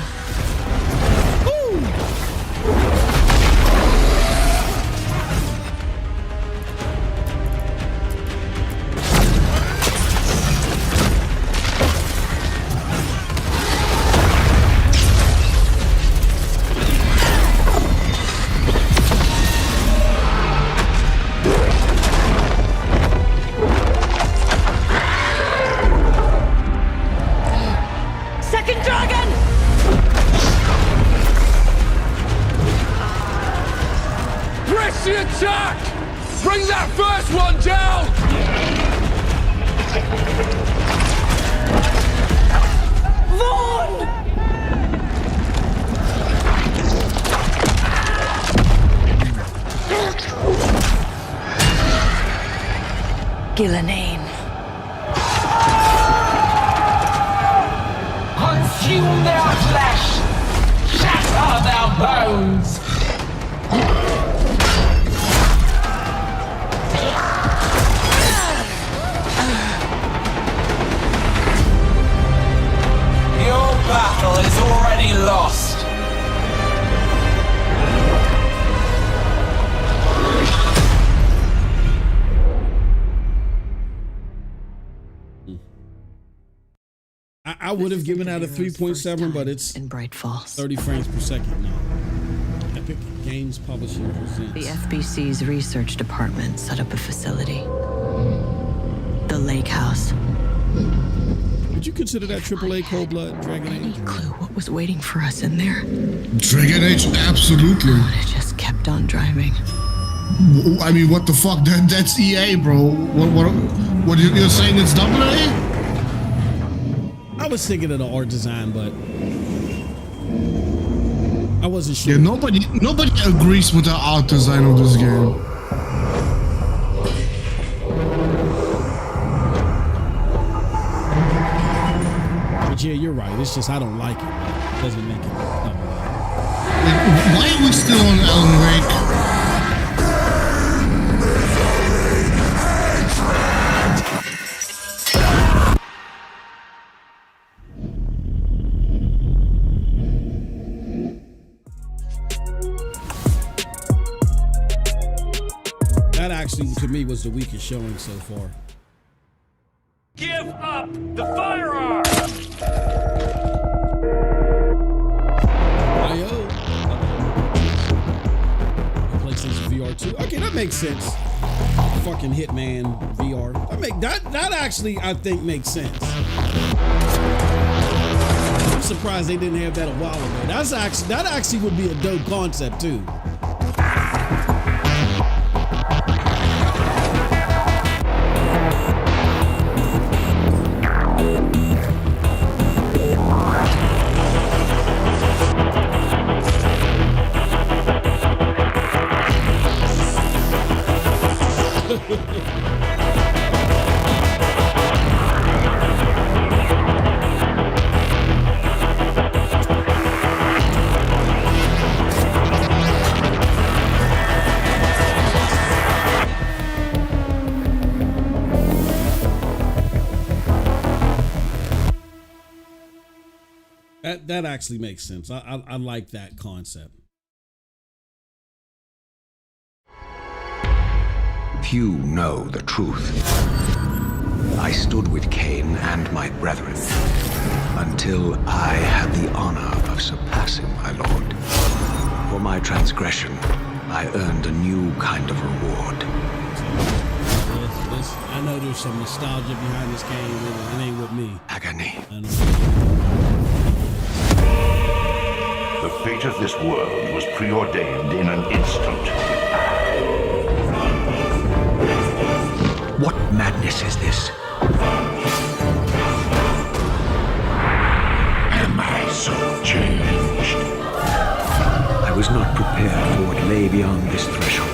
The attack! Bring that first one down!
Vaughn! Gillenade.
Consume their flesh! Shatter their bones! Your battle is already lost.
I would have given that a 3.7, but it's
in Bright Falls.
30 frames per second now. Epic Games Publishing presents.
The FBC's research department set up a facility. The Lake House.
Would you consider that AAA Cold Blood Dragon Age?
Any clue what was waiting for us in there?
Dragon Age, absolutely.
It just kept on driving.
I mean, what the fuck? That's EA, bro. What you're saying? It's AA?
I was thinking of the art design, but I wasn't sure.
Yeah, nobody agrees with the art design of this game.
But yeah, you're right. It's just I don't like it. It doesn't make it.
Why are we still on Alan Wake?
That actually, to me, was the weakest showing so far.
Give up the firearm!
IO. PlayStation VR 2. Okay, that makes sense. Fucking Hitman VR. That actually, I think, makes sense. I'm surprised they didn't have that a while ago. That actually would be a dope concept too. That actually makes sense. I like that concept.
Few know the truth. I stood with Cain and my brethren until I had the honor of surpassing my lord. For my transgression, I earned a new kind of reward.
I know there's some nostalgia behind this game. It ain't with me.
Agony.
The fate of this world was preordained in an instant.
What madness is this?
Am I so changed?
I was not prepared for what lay beyond this threshold.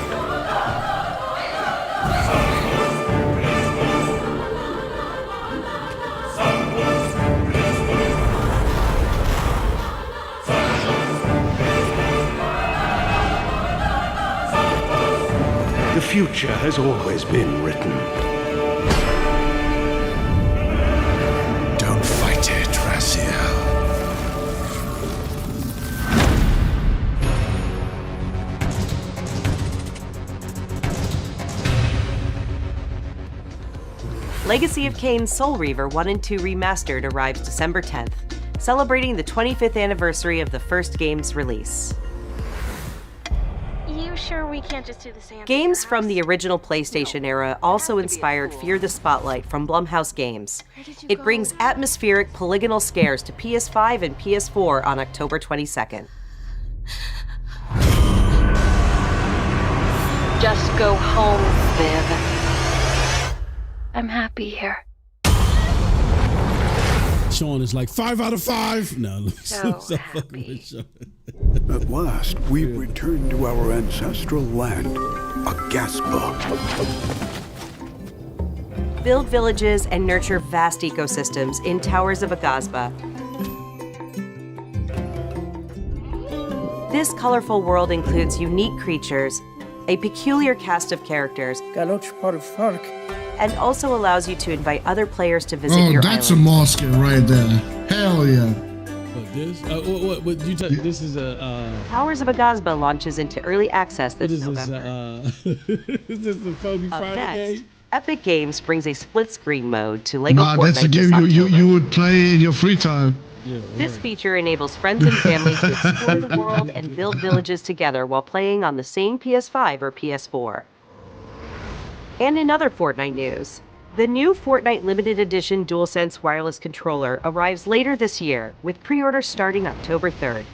The future has always been written.
Don't fight it, Raziel.
Legacy of Kain Soul Reaver 1 and 2 Remastered arrives December 10th, celebrating the 25th anniversary of the first game's release.
You sure we can't just do the same?
Games from the original PlayStation era also inspired Fear the Spotlight from Blumhouse Games. It brings atmospheric polygonal scares to PS5 and PS4 on October 22nd.
Just go home, Viv. I'm happy here.
Sean is like 5 out of 5. No,
So happy.
At last, we return to our ancestral land, Agaspa.
Build villages and nurture vast ecosystems in Towers of Agasba. This colorful world includes unique creatures, a peculiar cast of characters, and also allows you to invite other players to visit your island.
Oh, that's a mosque right there. Hell yeah.
This? What you this is a
Towers of Agasba launches into early access this
what is
November.
this? Is this the Phobie Friday game?
Epic Games brings a split-screen mode to LEGO
Nah,
Fortnite
that's a
this
game
October.
you would play in your free time.
This feature enables friends and families to explore the world and build villages together while playing on the same PS5 or PS4. And in other Fortnite news, the new Fortnite Limited Edition DualSense wireless controller arrives later this year, with pre-orders starting October 3rd.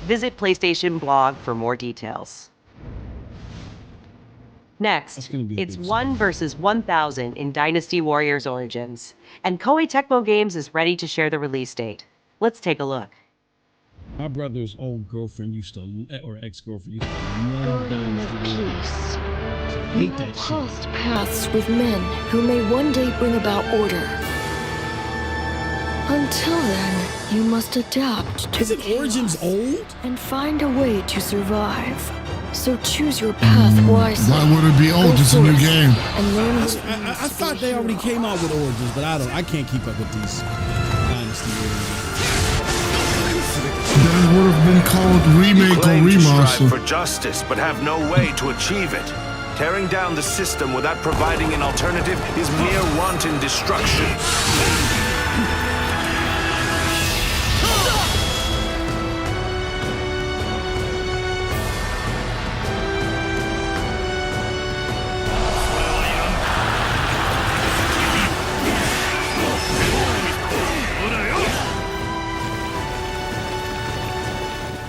Visit PlayStation blog for more details. Next, it's 1 versus 1,000 in Dynasty Warriors Origins, and Koei Tecmo Games is ready to share the release date. Let's take a look.
My brother's old girlfriend used to, or ex-girlfriend used to love Dynasty Warriors.
You have crossed paths with men who may one day bring about order. Until then, you must adapt to the
Origins old?
And find a way to survive. So choose your path wisely.
Why would it be old? It's a new game.
And learn
I thought they already came out with Origins, but I can't keep up with these Dynasty Warriors.
That would have been called remake or remaster.
For justice, but have no way to achieve it. Tearing down the system without providing an alternative is mere wanton destruction.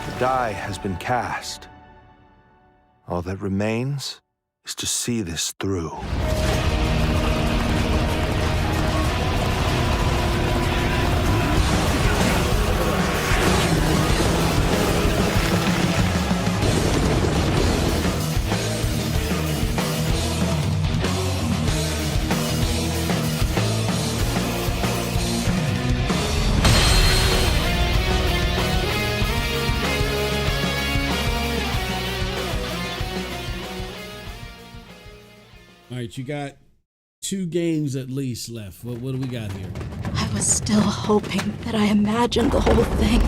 The die has been cast. All that remains is to see this through.
All right, you got 2 games at least left. What do we got here?
I was still hoping that I imagined the whole thing.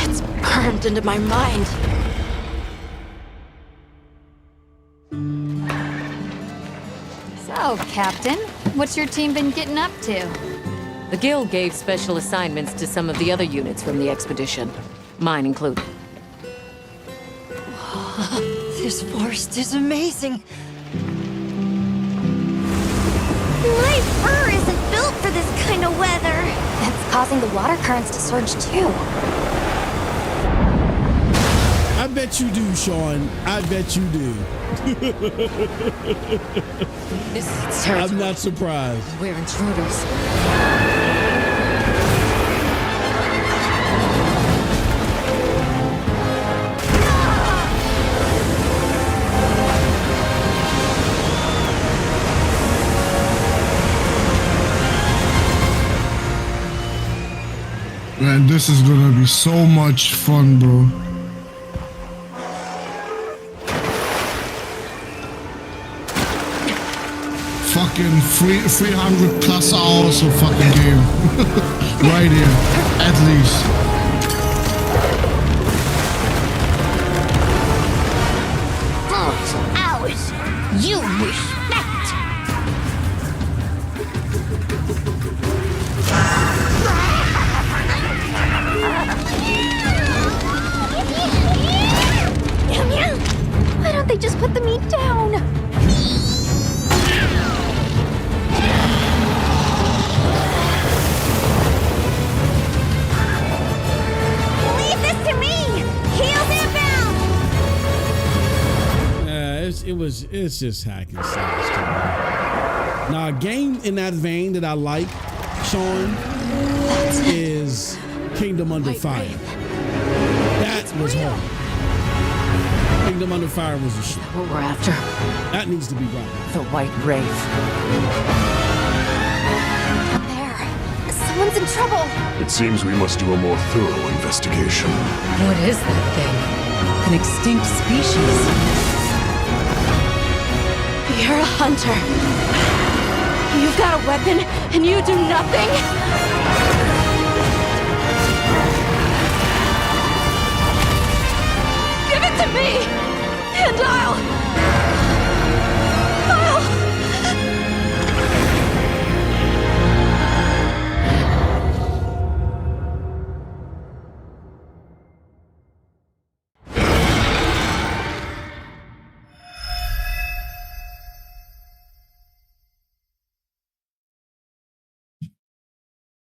It's burned into my mind.
So, Captain, what's your team been getting up to?
The Guild gave special assignments to some of the other units from the expedition, mine included.
This forest is amazing.
My fur isn't built for this kind of weather.
That's causing the water currents to surge too.
I bet you do, Sean. I bet you do. I'm not surprised.
We're intruders.
Man, this is gonna be so much fun, bro. Fucking 300 plus hours of fucking game. Right here, at least.
Vote ours. You respect. Why don't they just put the meat down? Leave this to me! Heels inbound!
It's just hack and slash. Now, a game in that vein that I like, Sean, is Kingdom Under Fire. That was hard. Kingdom Under Fire was a shit.
What we're after.
That needs to be brought back.
The White Wraith.
Up there. Someone's in trouble.
It seems we must do a more thorough investigation.
What is that thing? An extinct species.
You're a hunter. You've got a weapon, and you do nothing? Give it to me, and I'll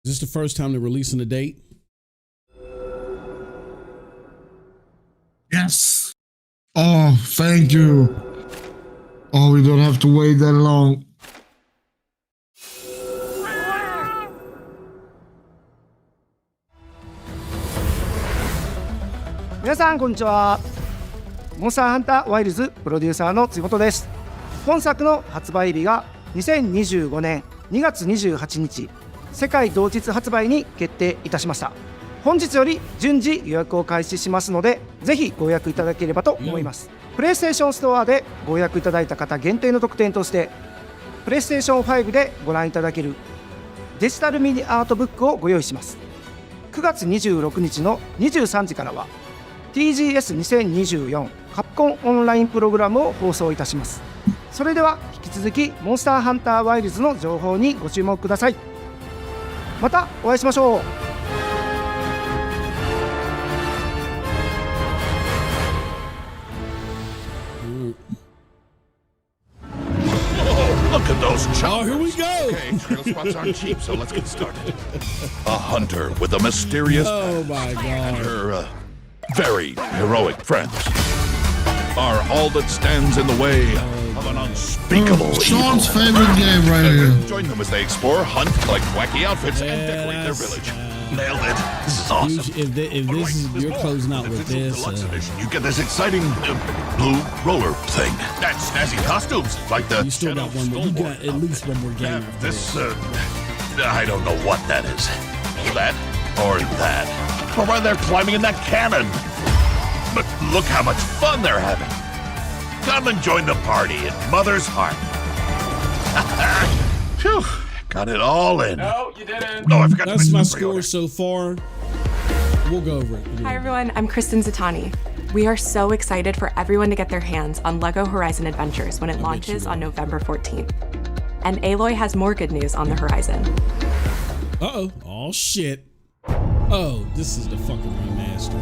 Is this the first time they're releasing a date?
Yes. Oh, thank you. Oh, we don't have to wait that long.
皆さんこんにちは。モンスターハンターワイルズプロデューサーの杉本です。本作の発売日が2025年2月28日世界同日発売に決定いたしました。本日より順次予約を開始しますので、ぜひご予約いただければと思います。プレイステーションストアでご予約いただいた方限定の特典として、プレイステーション5でご覧いただけるデジタルミニアートブックをご用意します。9月26日の23時からは TGS2024 カプコンオンラインプログラムを放送いたします。それでは引き続きモンスターハンターワイルズの情報にご注目ください。またお会いしましょう。
Look at those choppers.
Oh, here we go.
Okay, trail spots aren't cheap, so let's get started. A hunter with a mysterious and her very heroic friends are all that stands in the way of an unspeakable
Sean's
evil.
favorite game right here.
Join them as they explore, hunt, collect wacky outfits, and decorate their village. Nailed it. This is awesome.
If this is you're closing out with this,
you get this exciting blue roller thing. That's snazzy costumes, like the.
You still got one more. You got at least one more game.
This, I don't know what that is. That or that. Or why they're climbing in that cannon. But look how much fun they're having. Come and join the party in Mother's Heart. Phew. Got it all in.
No, you didn't.
No, I forgot
That's
to
my
mention
score so far. We'll go over it.
Hi everyone, I'm Kristen Zatani. We are so excited for everyone to get their hands on LEGO Horizon Adventures when it launches on November 14th. And Aloy has more good news on the horizon.
Uh-oh. Oh, shit. Oh, this is the fucking remaster.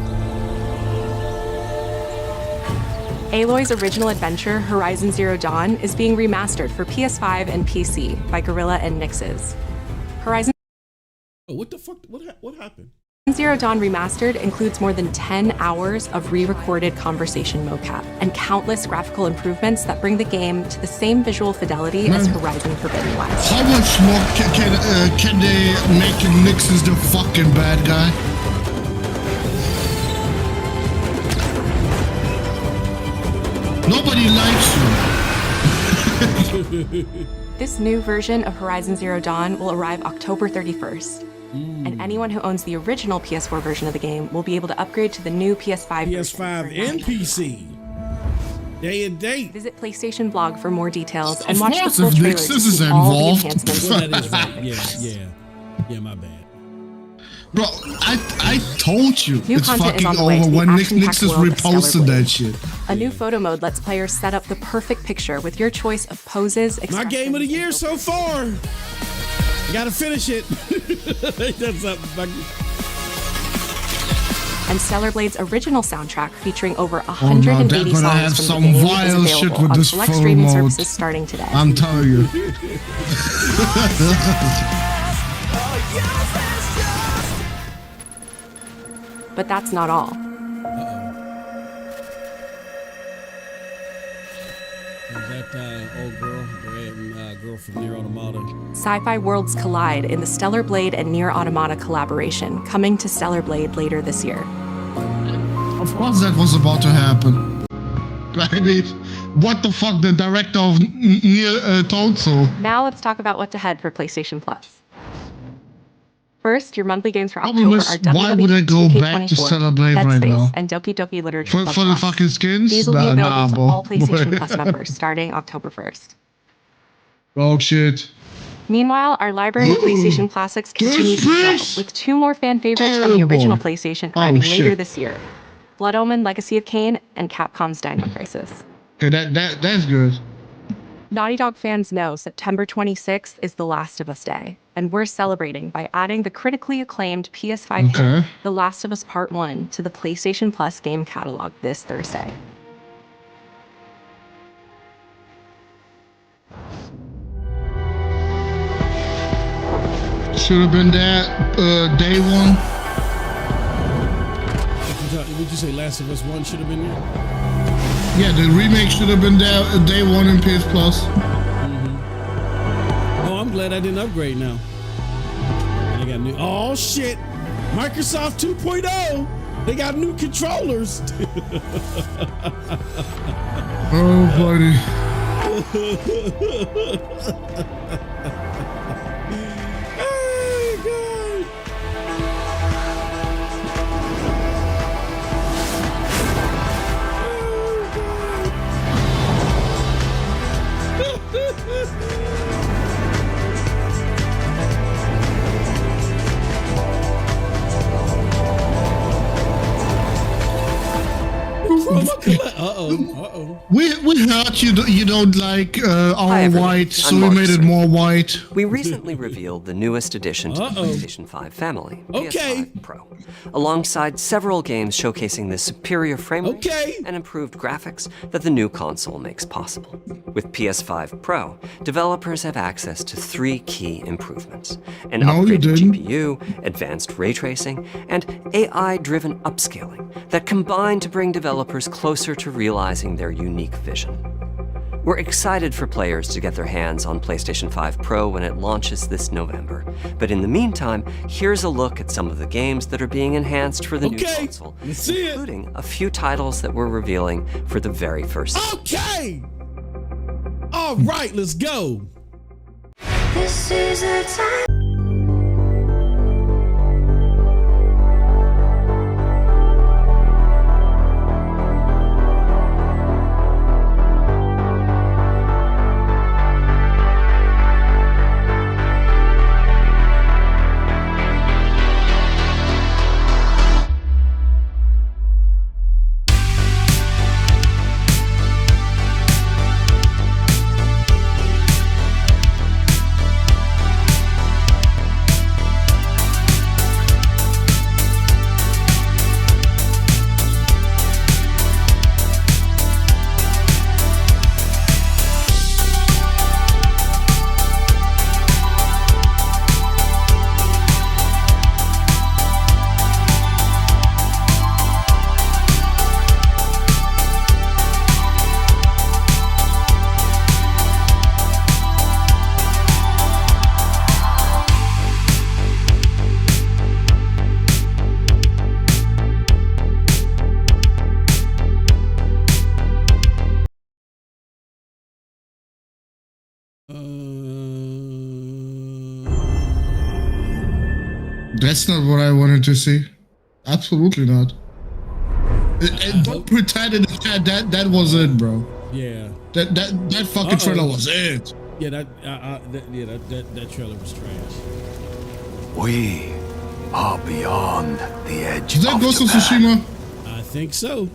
Aloy's original adventure, Horizon Zero Dawn, is being remastered for PS5 and PC by Guerrilla and Nixes. Horizon
Oh, what the fuck? What happened?
Zero Dawn Remastered includes more than 10 hours of re-recorded conversation mocap and countless graphical improvements that bring the game to the same visual fidelity as Horizon Forbidden West.
How much more can they make Nix's the fucking bad guy? Nobody likes you.
This new version of Horizon Zero Dawn will arrive October 31st. And anyone who owns the original PS4 version of the game will be able to upgrade to the new PS5
PS5 and PC. Day and date.
Visit PlayStation blog for more details and
Of
watch the
course,
full
if
trailer
Nix's
to
is
see all the
involved.
enhancements.
Well, that is right. Yeah, my bad.
Bro, I told you
New
it's
content is
fucking
on the way
over
to the
when
action-packed
Nix's
world of
reposted
Stellar
that
Blade.
shit.
A new photo mode lets players set up the perfect picture with your choice of poses,
My game of the year so far. Gotta finish it. That's up.
And Stellar Blade's original soundtrack featuring over
Oh
180
no, they're gonna have
songs from
some
the game is
vile shit
available
with
on
this
select
photo
streaming
mode.
services starting today.
I'm telling you.
But that's not all.
Is that old girl from Nier Automata?
Sci-fi worlds collide in the Stellar Blade and Nier Automata collaboration, coming to Stellar Blade later this year.
Of course that was about to happen. I mean, what the fuck, the director of Nier told so.
Now let's talk about what's ahead for PlayStation Plus. First, your monthly games for
Problem
October
is,
are
why would I go back to Stellar Blade
Dead
right
Space,
now?
and Doki Doki Literature
For the fucking skins?
These will be available to
bro.
all PlayStation Plus members starting October 1st.
Oh shit.
Meanwhile, our library of PlayStation Classics continues to grow, with 2 more fan favorites from the original PlayStation arriving later this year: Blood Omen: Legacy of Kain and Capcom's Dino Crisis.
Okay, that's good.
Naughty Dog fans know September 26th is The Last of Us Day, and we're celebrating by adding the critically acclaimed PS5 hit, The Last of Us Part 1, to the PlayStation Plus game catalog this Thursday.
should have been there day one.
Would you say Last of Us 1 should have been there?
Yeah, the remake should have been there day one in PS Plus.
Oh, I'm glad I didn't upgrade now. They got new. Oh shit! Microsoft 2.0. They got new controllers.
Oh, buddy. We heard you don't like our white, so we made it more white.
We recently revealed the newest addition to the PlayStation 5 family, PS5 Pro, alongside several games showcasing the superior frame rate and improved graphics that the new console makes possible. With PS5 Pro, developers have access to 3 key improvements: an upgraded GPU, advanced ray tracing, and AI-driven upscaling that combine to bring developers closer to realizing their unique vision. We're excited for players to get their hands on PlayStation 5 Pro when it launches this November. But in the meantime, here's a look at some of the games that are being enhanced for the new console, including a few titles that we're revealing for the very first time.
Okay! All right, let's go.
This is a time.
That's not what I wanted to see. Absolutely not. Don't pretend in the chat that was it, bro.
Yeah.
That fucking trailer was it.
Yeah, that trailer was trash.
We are beyond the edge.
Is that Ghost of Tsushima?
I think so.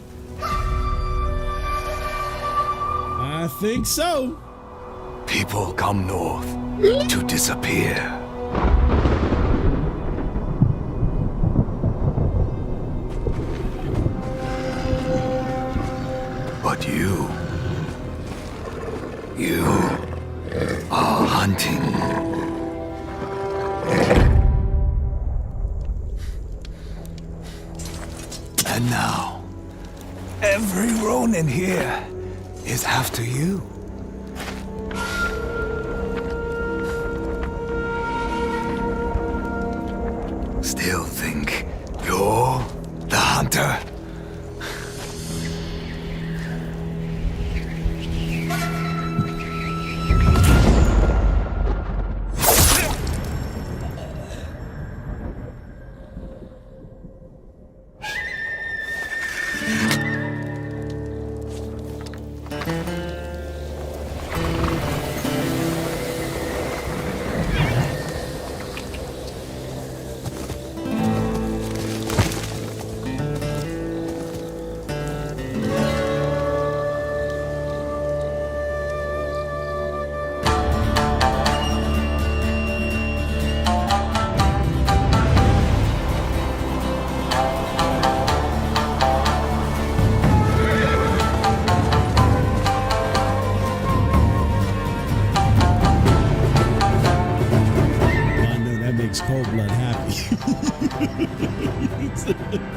I think so.
People come north to disappear. But you are hunting. And now, every Ronin here is after you. Still think you're the hunter?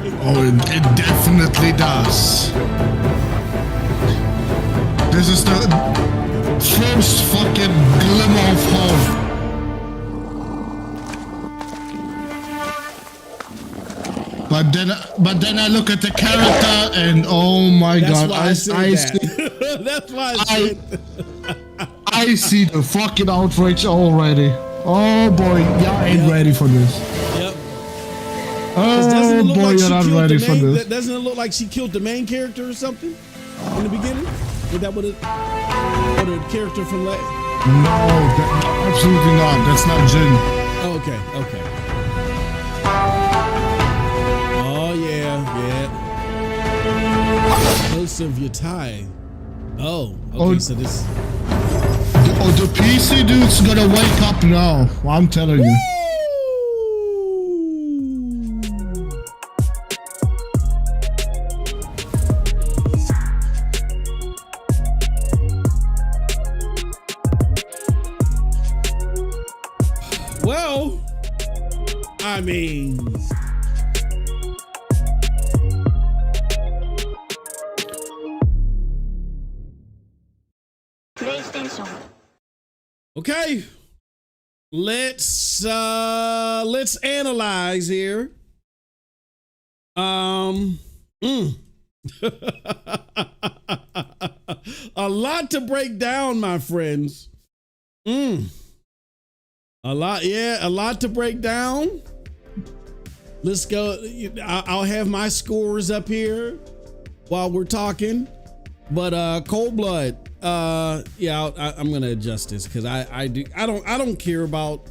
Oh, it definitely does. This is the first fucking glimmer of hope. But then I look at the character and oh my god, I see.
That's why
I see the fucking outrage already. Oh boy, y'all ain't ready for this.
Yep.
Oh boy, you're not ready for this.
Doesn't it look like she killed the main character or something in the beginning? Is that what it? Or the character from last?
No, absolutely not. That's not Jin.
Oh, okay. Oh yeah. Most of your time. Oh, okay. So this.
Oh, the PC dude's gonna wake up now. I'm telling you.
Well, I mean,
PlayStation.
okay. Let's analyze here. A lot to break down, my friends. A lot to break down. Let's go. I'll have my scores up here while we're talking. But Cold Blood, I'm gonna adjust this because I don't care about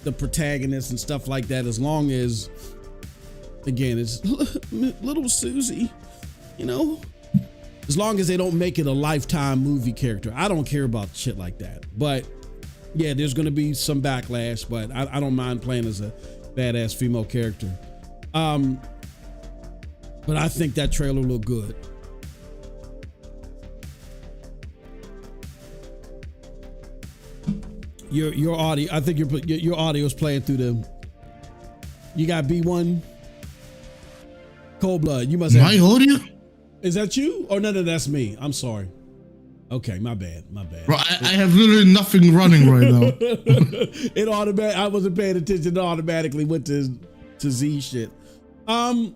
the protagonists and stuff like that as long as, again, it's little Susie, you know. As long as they don't make it a Lifetime movie character, I don't care about shit like that. But yeah, there's gonna be some backlash, but I don't mind playing as a badass female character. But I think that trailer looked good. Your audio, I think your audio is playing through the. You got B1. Cold Blood. You must have
my audio.
Is that you? Oh no, that's me. I'm sorry. Okay, my bad.
Bro, I have literally nothing running right now.
It automatic. I wasn't paying attention. It automatically went to Z shit. What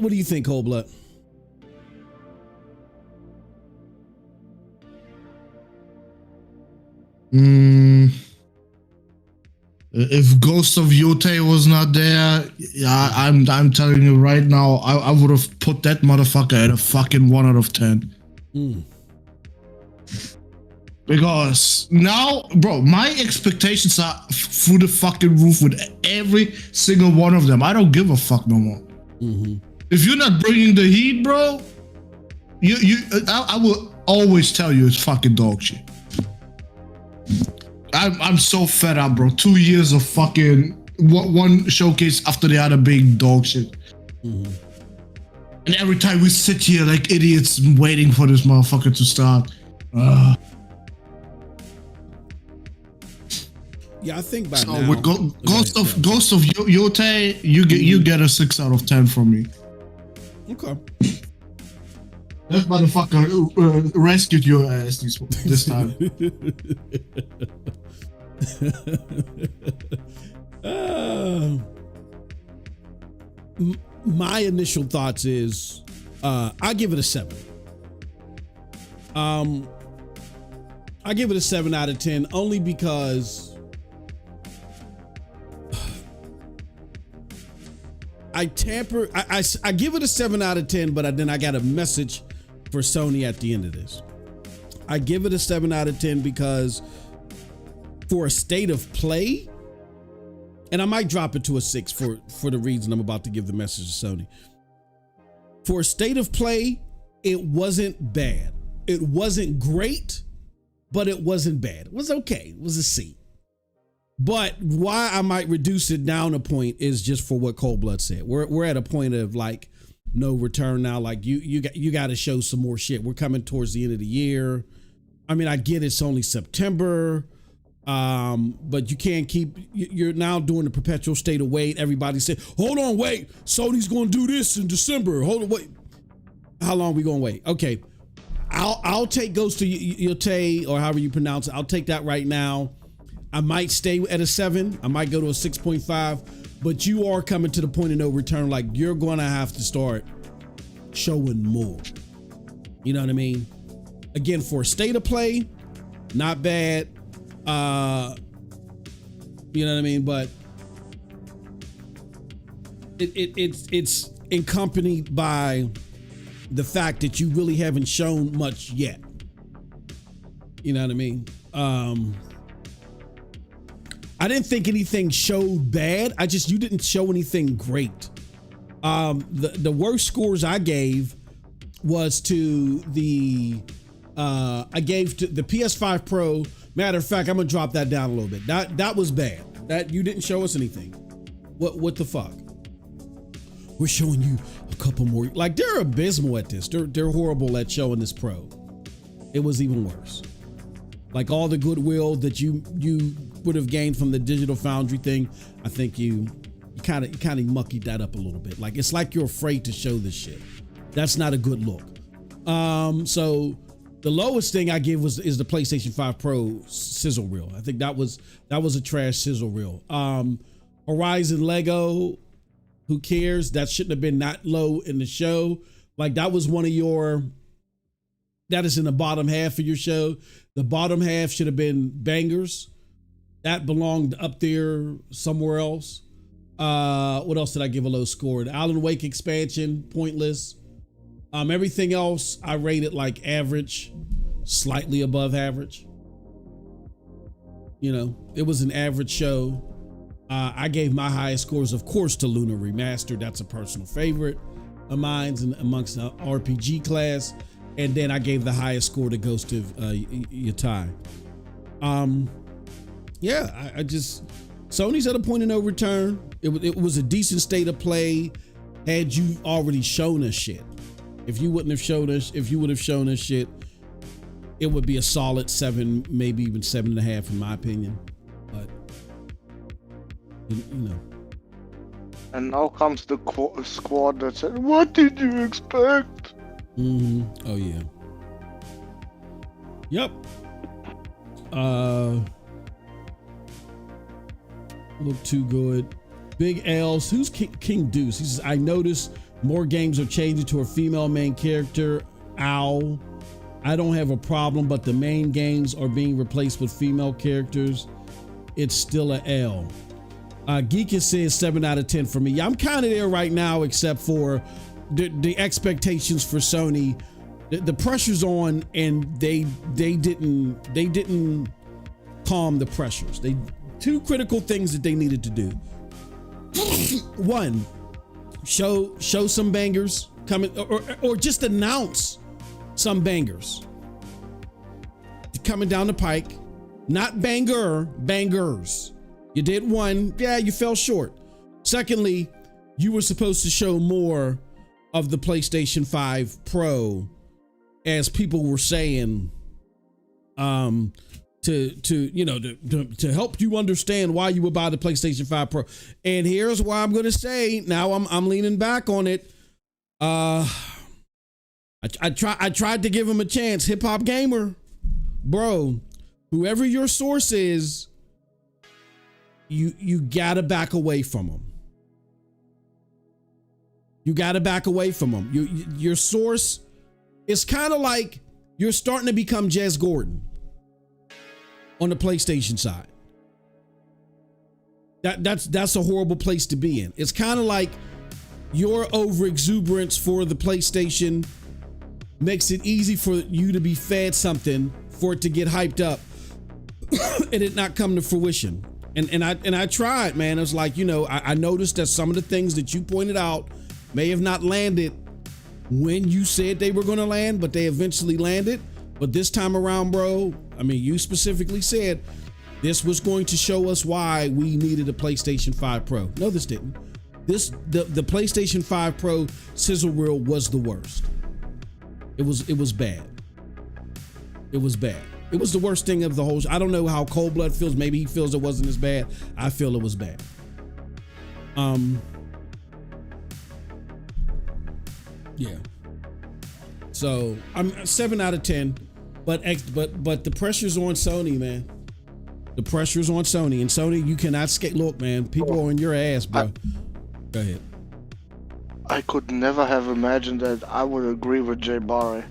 do you think, Cold Blood?
If Ghost of Yotei was not there, yeah, I'm telling you right now, I would have put that motherfucker at a fucking 1 out of 10. Because now, bro, my expectations are through the fucking roof with every single one of them. I don't give a fuck no more. If you're not bringing the heat, bro, I will always tell you it's fucking dog shit. I'm so fed up, bro. 2 years of fucking one showcase after the other being dog shit. And every time we sit here like idiots waiting for this motherfucker to start.
Yeah, I think by
so
now.
With Ghost of Yotei, you get a 6 out of 10 from me.
Okay.
That motherfucker rescued your ass this time.
My initial thoughts is I give it a 7. I give it a 7 out of 10 only because I give it a 7 out of 10, but then I got a message for Sony at the end of this. I give it a 7 out of 10 because for a state of play, and I might drop it to a 6 for the reason I'm about to give the message to Sony. For a state of play, it wasn't bad. It wasn't great, but it wasn't bad. It was okay. It was a C. But why I might reduce it down a point is just for what Cold Blood said. We're at a point of like no return now. Like you got to show some more shit. We're coming towards the end of the year. I mean, I get it's only September, But you can't keep, you're now doing the perpetual state of wait. Everybody said, hold on, wait, Sony's going to do this in December. Hold on, wait. How long are we going to wait? Okay. I'll take Ghost of Yotei, or however you pronounce it. I'll take that right now. I might stay at a 7. I might go to a 6.5, but you are coming to the point of no return. Like, you're going to have to start showing more. You know what I mean? Again, for a state of play, not bad. You know what I mean? But it's accompanied by the fact that you really haven't shown much yet. You know what I mean? I didn't think anything showed bad. You didn't show anything great. The worst scores I gave was to I gave to the PS5 Pro. Matter of fact, I'm gonna drop that down a little bit. That was bad. That you didn't show us anything. What the fuck? We're showing you a couple more. Like, they're abysmal at this. They're horrible at showing this Pro. It was even worse. Like, all the goodwill that you would have gained from the Digital Foundry thing, I think you kind of muckied that up a little bit. Like, it's like you're afraid to show this shit. That's not a good look. So the lowest thing I give is the PlayStation 5 Pro sizzle reel. I think that was a trash sizzle reel. Horizon Lego, who cares? That shouldn't have been that low in the show. Like, that was one of your, that is in the bottom half of your show. The bottom half should have been bangers. That belonged up there somewhere else. What else did I give a low score? The Alan Wake expansion, pointless. Everything else I rated like average, slightly above average. You know, it was an average show. I gave my highest scores, of course, to Lunar Remastered. That's a personal favorite of mine amongst the RPG class. And then I gave the highest score to Ghost of Yotei. Yeah, I just, Sony's at a point of no return. It was a decent state of play had you already shown us shit. If you would have shown us shit, it would be a solid 7, maybe even 7.5 in my opinion. But you know.
And now comes the squad that said, "What did you expect?"
Mm-hmm. Oh yeah. Yep. Look too good. Big L's. Who's King Deuce? He says, I noticed more games are changing to a female main character. Ow. I don't have a problem, but the main games are being replaced with female characters. It's still a L. Geekus says 7 out of 10 for me. Yeah, I'm kind of there right now, except for the expectations for Sony. The pressure's on, and they didn't calm the pressures. Two critical things that they needed to do. One, show some bangers coming, or just announce some bangers coming down the pike. Not bangers. You did one, yeah, you fell short. Secondly, you were supposed to show more of the PlayStation 5 Pro, as people were saying, to help you understand why you would buy the PlayStation 5 Pro. And here's why I'm going to say, now I'm leaning back on it. I tried to give him a chance. Hip Hop Gamer, bro, whoever your source is, you gotta back away from them. You gotta back away from them. Your source is kind of like you're starting to become Jez Gordon on the PlayStation side. That's a horrible place to be in. It's kind of like your over exuberance for the PlayStation makes it easy for you to be fed something, for it to get hyped up and it not come to fruition. And I tried, man. It was like, I noticed that some of the things that you pointed out may have not landed when you said they were going to land, but they eventually landed. But this time around, bro, I mean, you specifically said this was going to show us why we needed a PlayStation 5 Pro. No, this didn't. The PlayStation 5 Pro sizzle reel was the worst. It was bad. It was bad. It was the worst thing of the whole. I don't know how Cold Blood feels. Maybe he feels it wasn't as bad. I feel it was bad. Yeah. So I'm 7 out of 10, but the pressure's on Sony, man. The pressure's on Sony, and Sony, you cannot skate. Look, man, people are on your ass, bro. Go ahead.
I could never have imagined that I would agree with Jay Barry.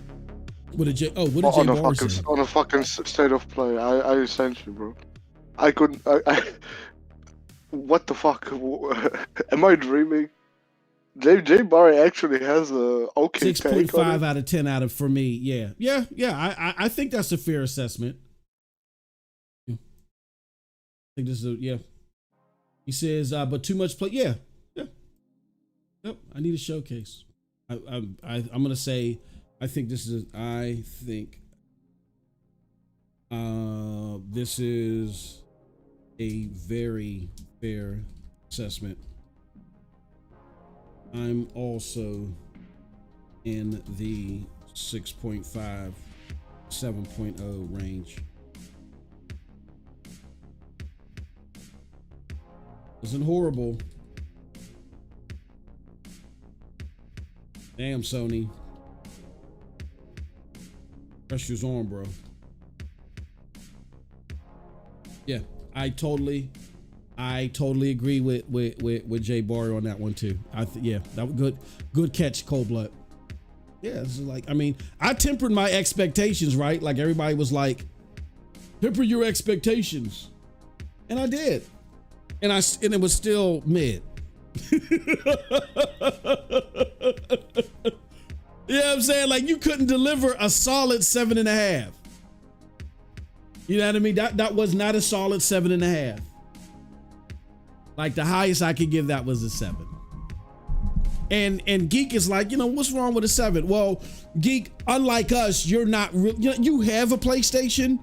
What did Jay Barry say?
On a fucking state of play. I sent you, bro. I couldn't. What the fuck? Am I dreaming? Jay Barry actually has a okay
6.5 out of 10 for me. Yeah. I think that's a fair assessment. I think this is He says, but too much play. Yeah. Yep. I need a showcase. I'm gonna say, I think this is a very fair assessment. I'm also in the 6.5, 7.0 range. Isn't horrible. Damn, Sony. Pressure's on, bro. Yeah, I totally agree with Jay Barry on that one too. That was good catch, Cold Blood. Yeah, this is like, I mean, I tempered my expectations, right? Like everybody was like, temper your expectations, and I did, and it was still mid. You know what I'm saying? Like you couldn't deliver a solid 7.5. You know what I mean? That was not a solid 7.5. Like the highest I could give that was a 7. And Geek is like, what's wrong with a 7? Well, Geek, unlike us, you're not you have a PlayStation,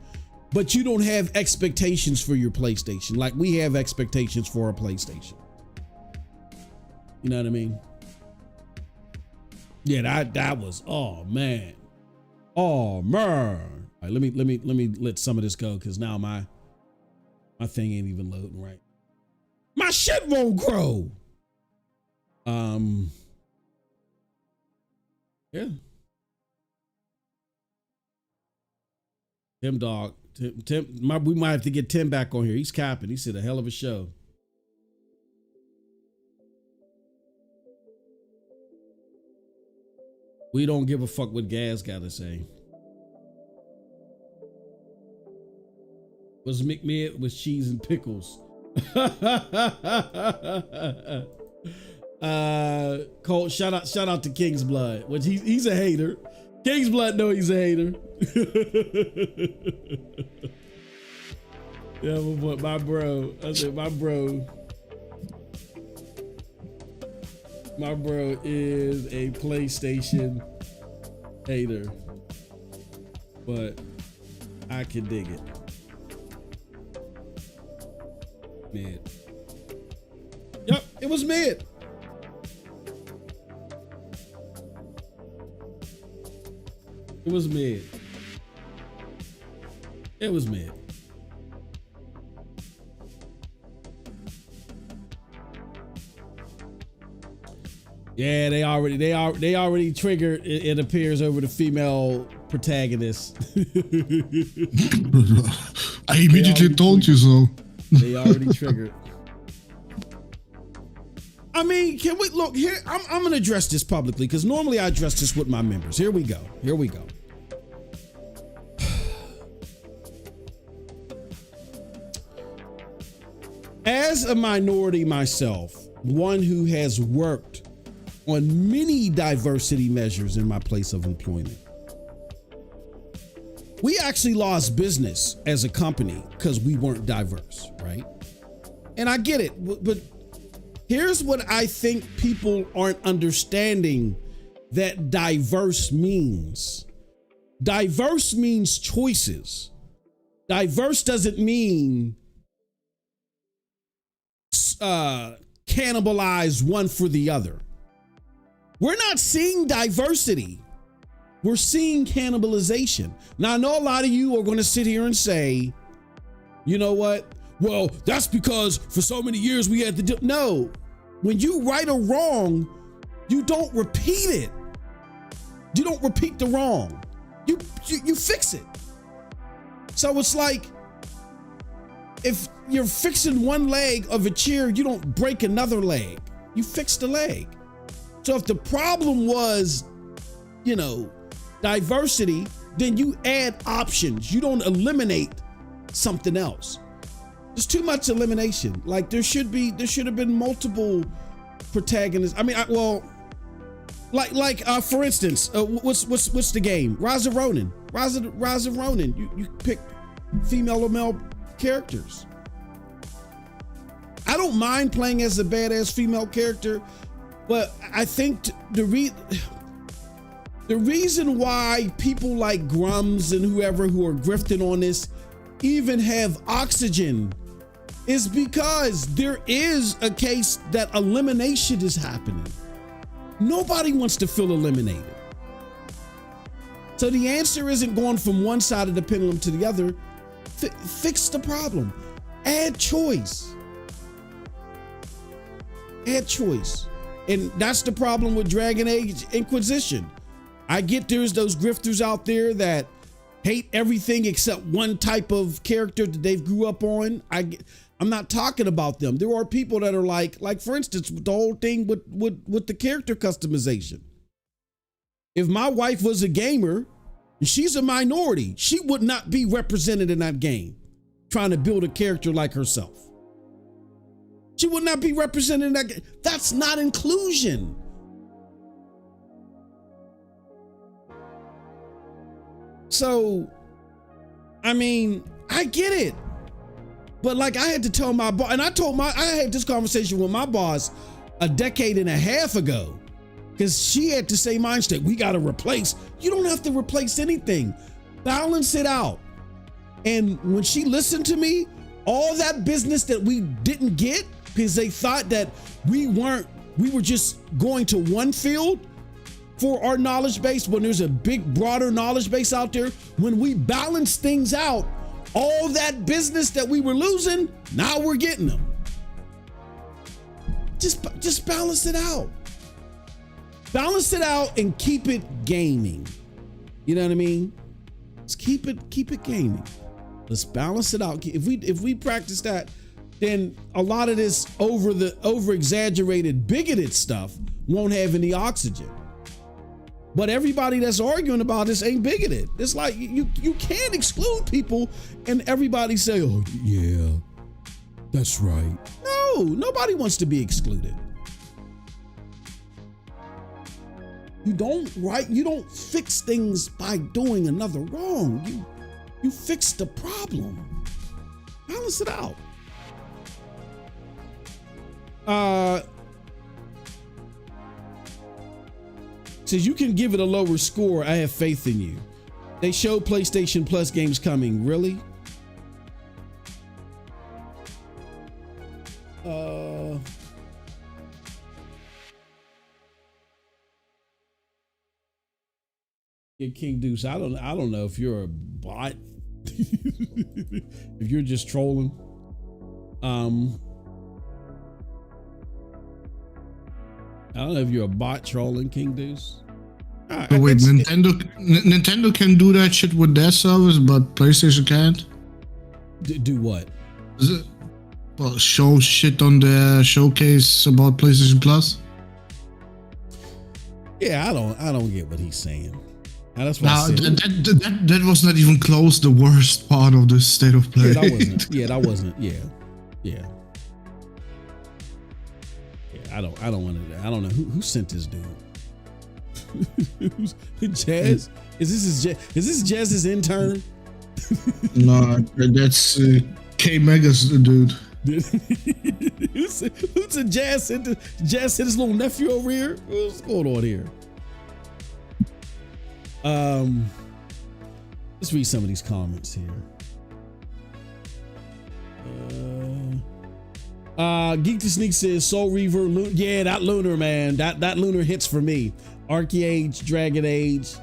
but you don't have expectations for your PlayStation. Like we have expectations for a PlayStation. You know what I mean? Yeah, that was, oh man. All right, let me let some of this go, because now my thing ain't even loading right. My shit won't grow. Yeah. We might have to get Tim back on here. He's capping. He said a hell of a show. We don't give a fuck what Gaz got to say. Was McMahon with cheese and pickles. Cole, shout out to King's Blood, which he's a hater. King's Blood know he's a hater. Yeah, but my bro, I said my bro is a PlayStation hater, but I can dig it. Mid. Yep, it was mid. It was mid. It was mid. Yeah, they already triggered, it appears, over the female protagonist.
I immediately told you so.
They already triggered. I mean, can we look here? I'm gonna address this publicly, because normally I address this with my members. Here we go. As a minority myself, one who has worked on many diversity measures in my place of employment, we actually lost business as a company because we weren't diverse, right? And I get it, but here's what I think people aren't understanding that diverse means. Diverse means choices. Diverse doesn't mean cannibalize one for the other. We're not seeing diversity. we're seeing cannibalization. Now, I know a lot of you are going to sit here and say, you know what? Well, that's because for so many years we had to do. No, when you right a wrong, you don't repeat it. You don't repeat the wrong. You fix it. So it's like, if you're fixing one leg of a chair, you don't break another leg. You fix the leg. So if the problem was, diversity, then you add options. You don't eliminate something else. There's too much elimination. Like there should have been multiple protagonists. I mean, for instance, what's the game? Rise of Ronin. Rise of Ronin. You pick female or male characters. I don't mind playing as a badass female character, but I think the reason why people like Grums and whoever who are grifting on this even have oxygen is because there is a case that elimination is happening. Nobody wants to feel eliminated. So the answer isn't going from one side of the pendulum to the other. Fix the problem. Add choice. Add choice. And that's the problem with Dragon Age Inquisition. I get there's those grifters out there that hate everything except one type of character that they've grew up on. I'm not talking about them. There are people that are like for instance, the whole thing with the character customization. If my wife was a gamer, and she's a minority, she would not be represented in that game, trying to build a character like herself. She would not be represented in that game. That's not inclusion. So, I mean, I get it. But like I had to tell my boss, and I had this conversation with my boss a decade and a half ago, because she had the same mindset. We got to replace. You don't have to replace anything. Balance it out. And when she listened to me, all that business that we didn't get because they thought that we were just going to one field for our knowledge base when there's a big, broader knowledge base out there. When we balance things out, all that business that we were losing, now we're getting them. Just balance it out. Balance it out and keep it gaming. You know what I mean? Let's keep it gaming. Let's balance it out. If we practice that, then a lot of this over exaggerated bigoted stuff won't have any oxygen. But everybody that's arguing about this ain't bigoted. It's like you can't exclude people and everybody say, oh yeah, that's right. No, nobody wants to be excluded. You don't fix things by doing another wrong. You fix the problem. Balance it out. Says you can give it a lower score. I have faith in you. They show PlayStation Plus games coming. Really? Yeah, King Deuce. I don't know if you're a bot. If you're just trolling. I don't know if you're a bot trolling, King Deuce.
So wait, Nintendo can do that shit with their service, but PlayStation can't?
Do what?
Is it? Well, show shit on their showcase about PlayStation Plus?
Yeah, I don't get what he's saying. That's what
that was not even close the worst part of the state of play.
That wasn't. Yeah. I don't know who sent this dude. Jazz? Is this Jazz's intern?
No, that's K Mega's the dude.
Who's a Jazz sent his little nephew over here? What's going on here? Let's read some of these comments here. Geek to Sneak says Soul Reaver, yeah, that Lunar, man, that Lunar hits for me. Arcade, Dragon Age,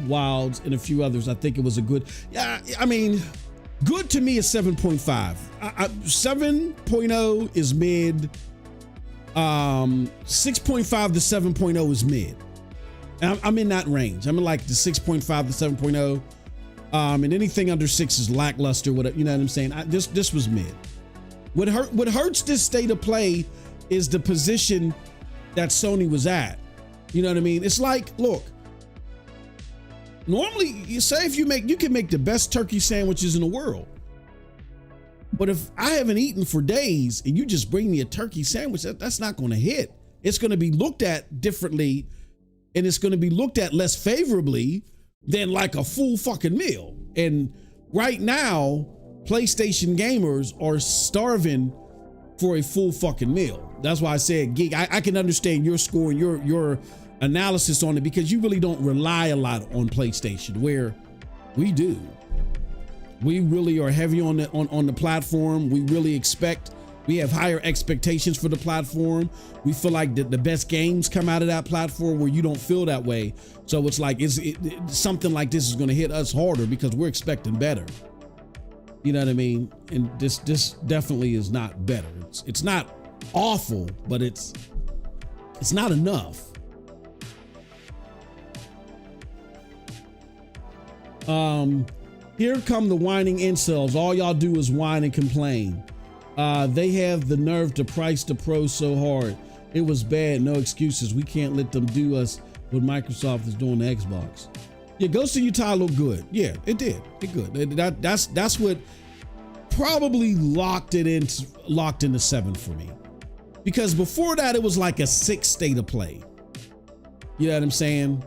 Wilds, and a few others. I think it was a good. Yeah, I mean, good to me is 7.5. 7.0 is mid. 6.5 to 7.0 is mid. I'm in that range. I'm in like the 6.5 to 7.0. And anything under 6 is lackluster. Whatever, you know what I'm saying? This was mid. What hurts this state of play is the position that Sony was at. You know what I mean? It's like, look, normally you say you can make the best turkey sandwiches in the world. But if I haven't eaten for days and you just bring me a turkey sandwich, that's not going to hit. It's going to be looked at differently, and it's going to be looked at less favorably than like a full fucking meal. And right now, PlayStation gamers are starving for a full fucking meal. That's why I said, Geek, I can understand your score and your analysis on it, because you really don't rely a lot on PlayStation, where we do. We really are heavy on the platform. We have higher expectations for the platform. We feel like the best games come out of that platform, where you don't feel that way. So it's like something like this is going to hit us harder because we're expecting better. You know what I mean? And this definitely is not better. It's not awful, but it's not enough. Here come the whining incels. All y'all do is whine and complain. They have the nerve to price the Pro so hard. It was bad, no excuses. We can't let them do us what Microsoft is doing to Xbox. Yeah, Ghost of Utah looked good. Yeah, it did. It good. That's what probably locked into 7 for me. Because before that, it was like a 6 state of play. You know what I'm saying?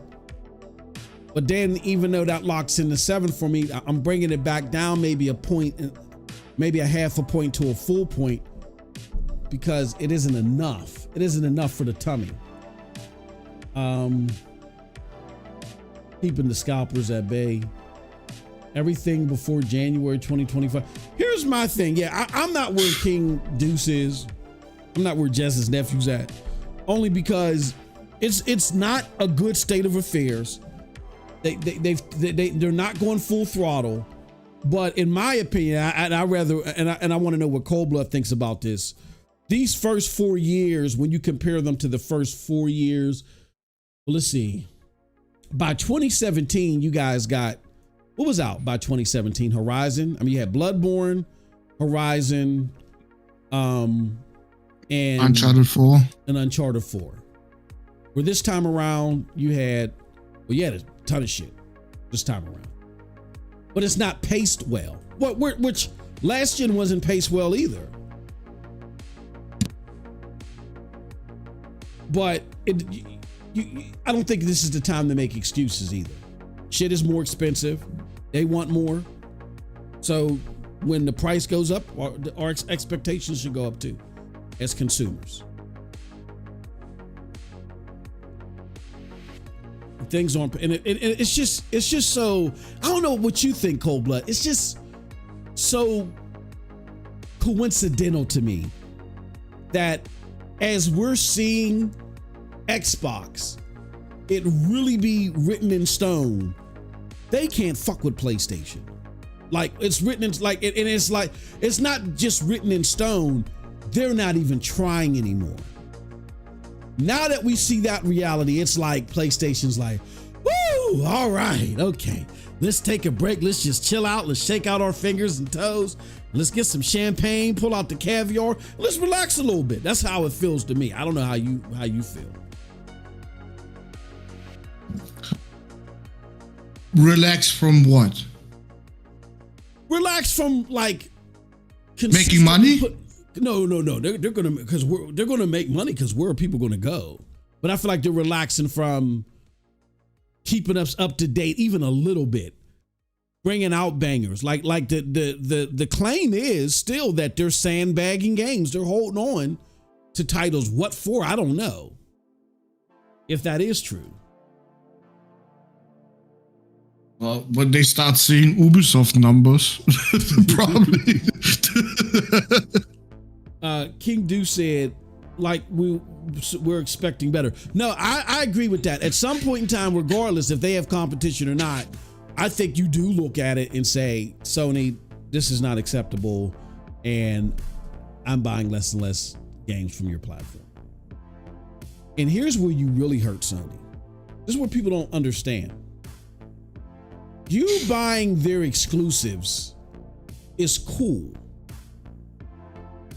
But then, even though that locks into 7 for me, I'm bringing it back down maybe a point, maybe a half a point to a full point, because it isn't enough. It isn't enough for the tummy. Keeping the scalpers at bay. Everything before January 2025. Here's my thing. Yeah, I'm not where King Deuce is. I'm not where Jess's nephew's at. Only because it's not a good state of affairs. They're not going full throttle. But in my opinion, I want to know what Cold Blood thinks about this. These first 4 years, when you compare them to the first 4 years, well, let's see. By 2017, you guys got, what was out by 2017? Horizon. I mean, you had Bloodborne, Horizon, and
Uncharted 4.
And Uncharted 4. Where this time around, you had a ton of shit this time around. But it's not paced well. Which last gen wasn't paced well either. But I don't think this is the time to make excuses either. Shit is more expensive. They want more. So when the price goes up, our expectations should go up too, as consumers. Things on, and it's just so, I don't know what you think, Cold Blood. It's just so coincidental to me that as we're seeing Xbox, it really be written in stone, they can't fuck with PlayStation. Like, it's written in, like, and it's like, it's not just written in stone, they're not even trying anymore. Now that we see that reality, it's like PlayStation's like, woo, all right, okay, let's take a break. Let's just chill out. Let's shake out our fingers and toes. Let's get some champagne, pull out the caviar. Let's relax a little bit. That's how it feels to me. I don't know how you feel.
Relax from what?
Relax from like
making money.
No. They're gonna make money because where are people gonna go? But I feel like they're relaxing from keeping us up to date even a little bit, bringing out bangers. Like the claim is still that they're sandbagging games. They're holding on to titles. What for? I don't know if that is true.
Well, when they start seeing Ubisoft numbers, probably.
King Do said, like we're expecting better. No, I agree with that. At some point in time, regardless if they have competition or not, I think you do look at it and say, Sony, this is not acceptable, and I'm buying less and less games from your platform. And here's where you really hurt Sony. This is what people don't understand. You buying their exclusives is cool,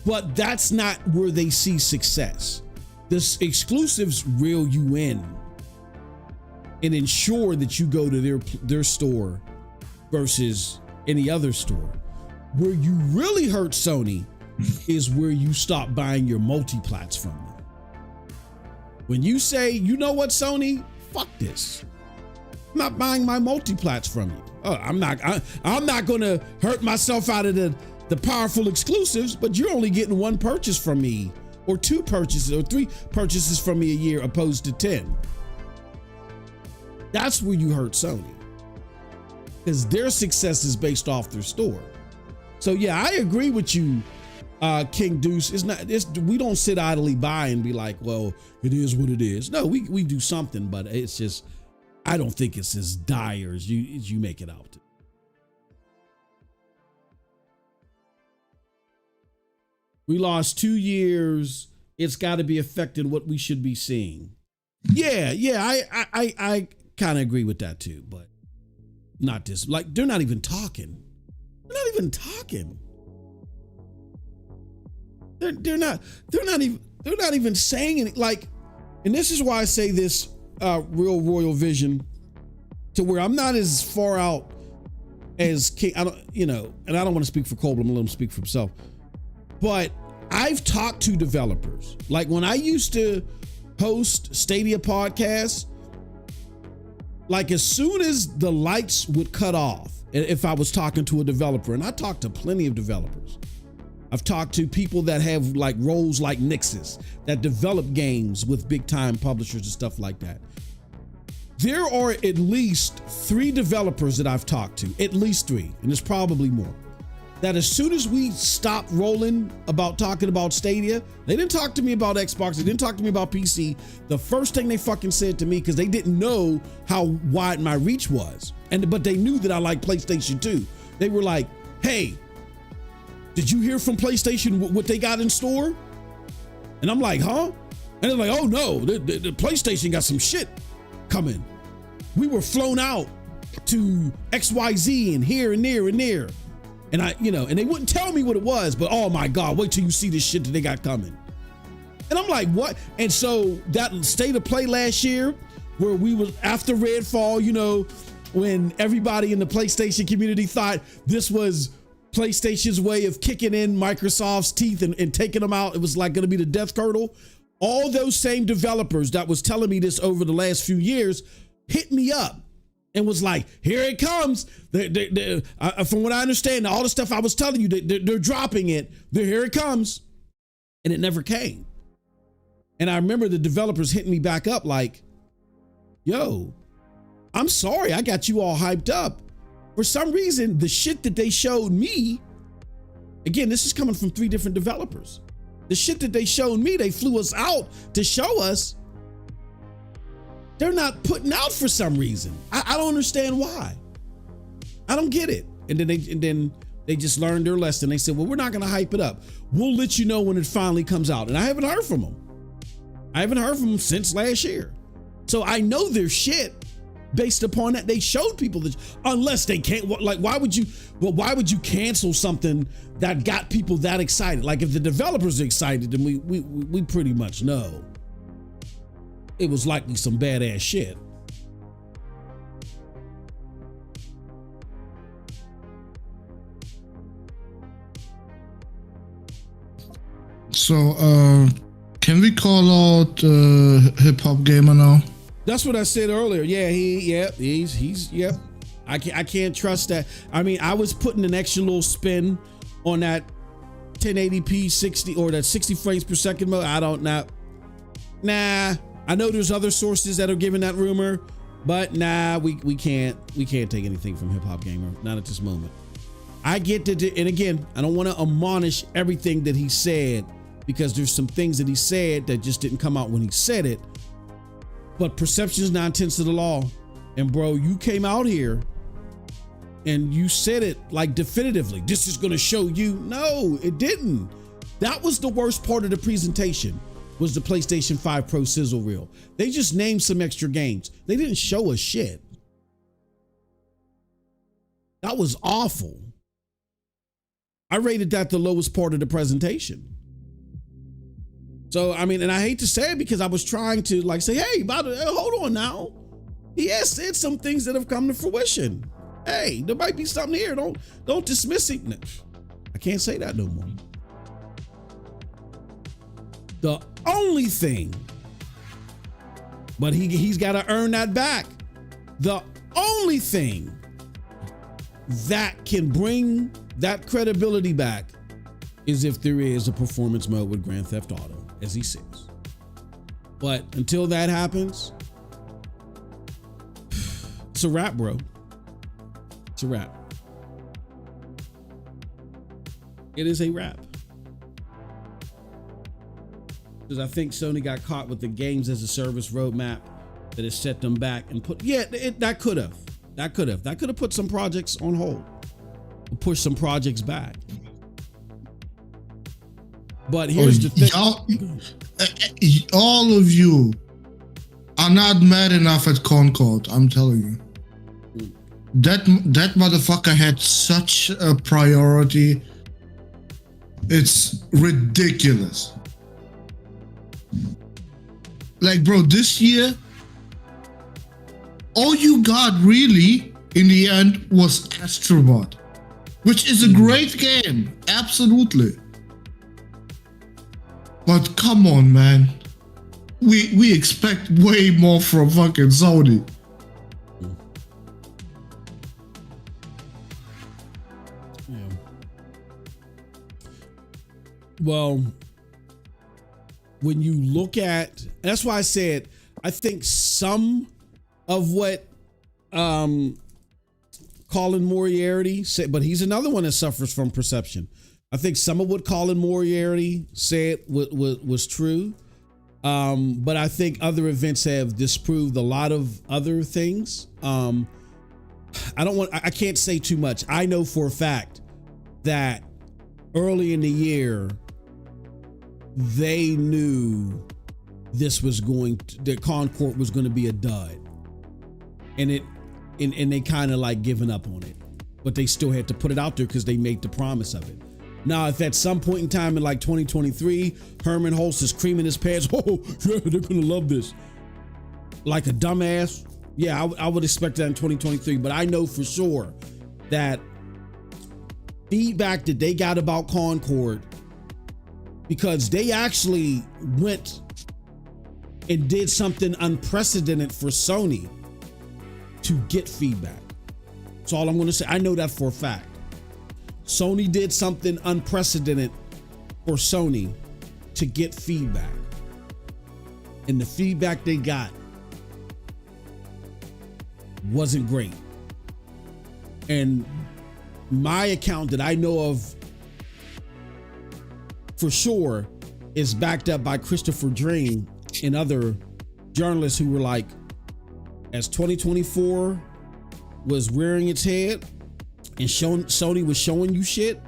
but that's not where they see success. The exclusives reel you in and ensure that you go to their store versus any other store. Where you really hurt Sony is where you stop buying your multi-plats from them. When you say, you know what, Sony, fuck this. I'm not buying my multi-plats from you. I'm not gonna hurt myself out of the powerful exclusives, but you're only getting one purchase from me, or two purchases, or three purchases from me a year opposed to 10. That's where you hurt Sony, because their success is based off their store. So yeah, I agree with you, King Deuce. We don't sit idly by and be like, well, it is what it is. No, we do something, but it's just, I don't think it's as dire as you make it out. We lost 2 years. It's got to be affecting what we should be seeing. Yeah, I kind of agree with that too, but not this. Like, they're not even talking. They're not even talking. They're not even saying anything. Like, and this is why I say this real royal vision, to where I'm not as far out as King. I don't, and I don't want to speak for Cole, but I'm gonna let him speak for himself. But I've talked to developers. Like when I used to host Stadia podcasts, like as soon as the lights would cut off, if I was talking to a developer, and I talked to plenty of developers. I've talked to people that have like roles like Nix's, that develop games with big time publishers and stuff like that. There are at least 3 developers that I've talked to, at least 3, and there's probably more, that as soon as we stopped rolling about talking about Stadia, they didn't talk to me about Xbox, they didn't talk to me about PC. The first thing they fucking said to me, because they didn't know how wide my reach was, but they knew that I like PlayStation 2. They were like, hey, did you hear from PlayStation what they got in store? And I'm like, huh? And they're like, oh no, the PlayStation got some shit coming. We were flown out to XYZ and here and there and there. And and they wouldn't tell me what it was, but oh my God, wait till you see this shit that they got coming. And I'm like, what? And so that state of play last year, where we was after Redfall, when everybody in the PlayStation community thought this was PlayStation's way of kicking in Microsoft's teeth and taking them out. It was like going to be the death hurdle. All those same developers that was telling me this over the last few years hit me up and was like, here it comes. From what I understand, all the stuff I was telling you, they're dropping it. Here it comes. And it never came. And I remember the developers hitting me back up like, yo, I'm sorry, I got you all hyped up. For some reason, the shit that they showed me, again, this is coming from 3 different developers. The shit that they showed me, they flew us out to show us, they're not putting out for some reason. I don't understand why. I don't get it. And then they just learned their lesson. They said, well, we're not going to hype it up. We'll let you know when it finally comes out. And I haven't heard from them. I haven't heard from them since last year. So I know their shit. Based upon that, they showed people that, unless they can't, like, why would you cancel something that got people that excited? Like, if the developers are excited, then we pretty much know it was likely some badass shit.
So, can we call out Hip Hop Gamer now?
That's what I said earlier. Yeah, he's I can't trust that. I mean, I was putting an extra little spin on that 1080p 60 or that 60 frames per second mode. I don't know. Nah, I know there's other sources that are giving that rumor, but nah, we can't take anything from Hip Hop Gamer, not at this moment. I get to, and again, I don't want to admonish everything that he said because there's some things that he said that just didn't come out when he said it. But perception is 9/10 of the law. And bro, you came out here and you said it like definitively. This is going to show you. No, it didn't. That was the worst part of the presentation, was the PlayStation 5 Pro sizzle reel. They just named some extra games. They didn't show us shit. That was awful. I rated that the lowest part of the presentation. So, I mean, and I hate to say it because I was trying to like say, hey, hold on now. He has said some things that have come to fruition. Hey, there might be something here. Don't dismiss it. I can't say that no more. The only thing, but he's got to earn that back. The only thing that can bring that credibility back is if there is a performance mode with Grand Theft Auto, as he says. But until that happens, it's a wrap, bro. It's a wrap. It is a wrap. Because I think Sony got caught with the games as a service roadmap that has set them back and put, that could have put some projects on hold, push some projects back. But here's the thing.
All of you are not mad enough at Concord, I'm telling you. That motherfucker had such a priority. It's ridiculous. Like, bro, this year, all you got really in the end was Astrobot, which is a great game, absolutely. But come on, man. We expect way more from fucking Sony.
Yeah. Well, when you look at, that's why I said, I think some of what Colin Moriarty said, but he's another one that suffers from perception. I think some of what Colin Moriarty said was true. But I think other events have disproved a lot of other things. I can't say too much. I know for a fact that early in the year, they knew that Concord was going to be a dud, and they kind of like given up on it, but they still had to put it out there because they made the promise of it. Now, if at some point in time in like 2023, Herman Holtz is creaming his pants, oh yeah, they're gonna love this, like a dumbass. Yeah, I would expect that in 2023, but I know for sure that feedback that they got about Concord, because they actually went and did something unprecedented for Sony to get feedback. That's all I'm going to say. I know that for a fact. Sony did something unprecedented for Sony to get feedback. And the feedback they got wasn't great. And my account that I know of for sure is backed up by Christopher Drain and other journalists who were like, as 2024 was rearing its head and Sony was showing you shit,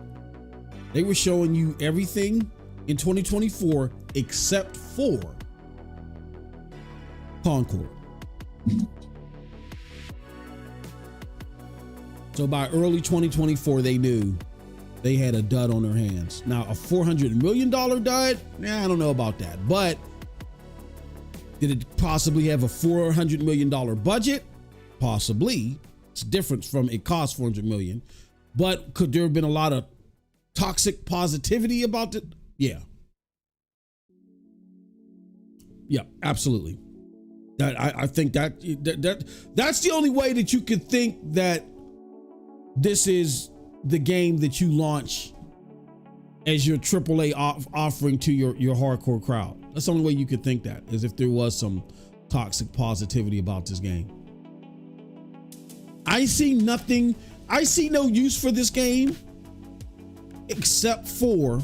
they were showing you everything in 2024 except for Concord. So by early 2024, they knew they had a dud on their hands. Now, a $400 million dud? I don't know about that. But did it possibly have a $400 million budget? Possibly. It's different from it cost $400 million. But could there have been a lot of toxic positivity about it? Yeah. Yeah, absolutely. I think that's the only way that you could think that this is the game that you launch as your AAA offering to your hardcore crowd. That's the only way you could think that, is if there was some toxic positivity about this game. I see nothing. I see no use for this game except for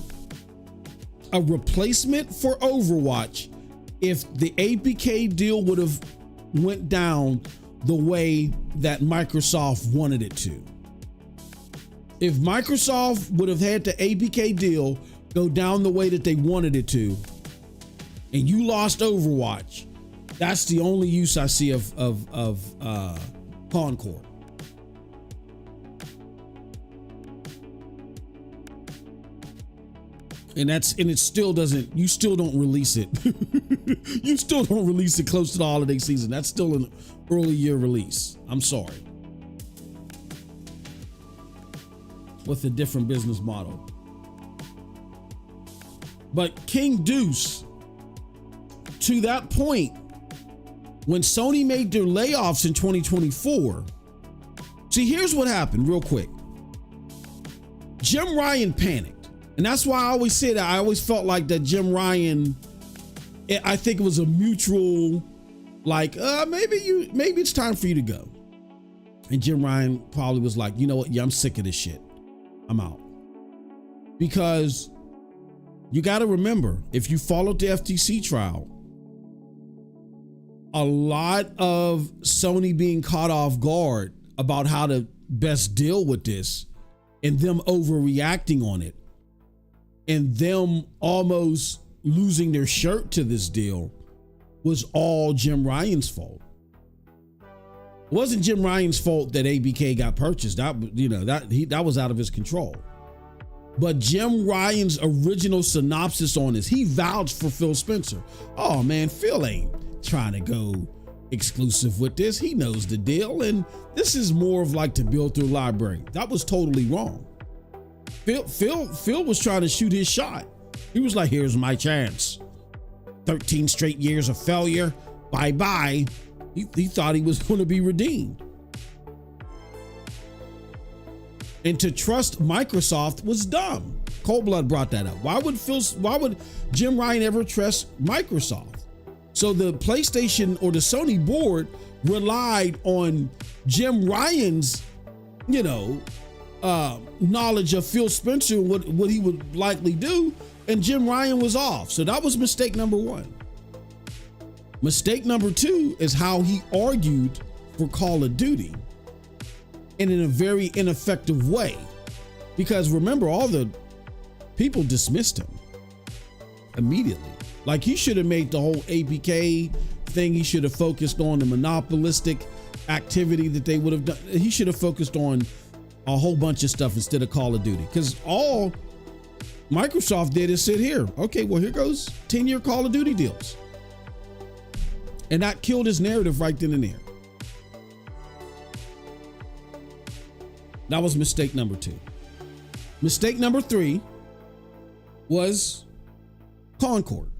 a replacement for Overwatch if the APK deal would have went down the way that Microsoft wanted it to. If Microsoft would have had the APK deal go down the way that they wanted it to, and you lost Overwatch, that's the only use I see of Concord. And it still doesn't, you still don't release it. You still don't release it close to the holiday season. That's still an early year release. I'm sorry. With a different business model. But King Deuce, to that point, when Sony made their layoffs in 2024, see, here's what happened real quick. Jim Ryan panicked. And that's why I always say that. I always felt like that Jim Ryan, I think it was a mutual, like, maybe it's time for you to go. And Jim Ryan probably was like, you know what? Yeah, I'm sick of this shit. I'm out. Because you got to remember, if you followed the FTC trial, a lot of Sony being caught off guard about how to best deal with this and them overreacting on it and them almost losing their shirt to this deal was all Jim Ryan's fault. It wasn't Jim Ryan's fault that ABK got purchased. That was out of his control. But Jim Ryan's original synopsis on this, he vouched for Phil Spencer. Oh man, Phil ain't trying to go exclusive with this. He knows the deal, and this is more of like to build through a library. That was totally wrong. Phil was trying to shoot his shot. He was like, here's my chance. 13 straight years of failure. Bye-bye. He thought he was going to be redeemed. And to trust Microsoft was dumb. Cold Blood brought that up. Why would Jim Ryan ever trust Microsoft? So the PlayStation or the Sony board relied on Jim Ryan's, knowledge of Phil Spencer, what he would likely do, and Jim Ryan was off. So that was mistake number one. Mistake number two is how he argued for Call of Duty, and in a very ineffective way. Because remember, all the people dismissed him immediately. Like, he should have made the whole APK thing, he should have focused on the monopolistic activity that they would have done. He should have focused on a whole bunch of stuff instead of Call of Duty. Because all Microsoft did is sit here. Okay, well, here goes 10-year Call of Duty deals. And that killed his narrative right then and there. That was mistake number two. Mistake number three was Concord.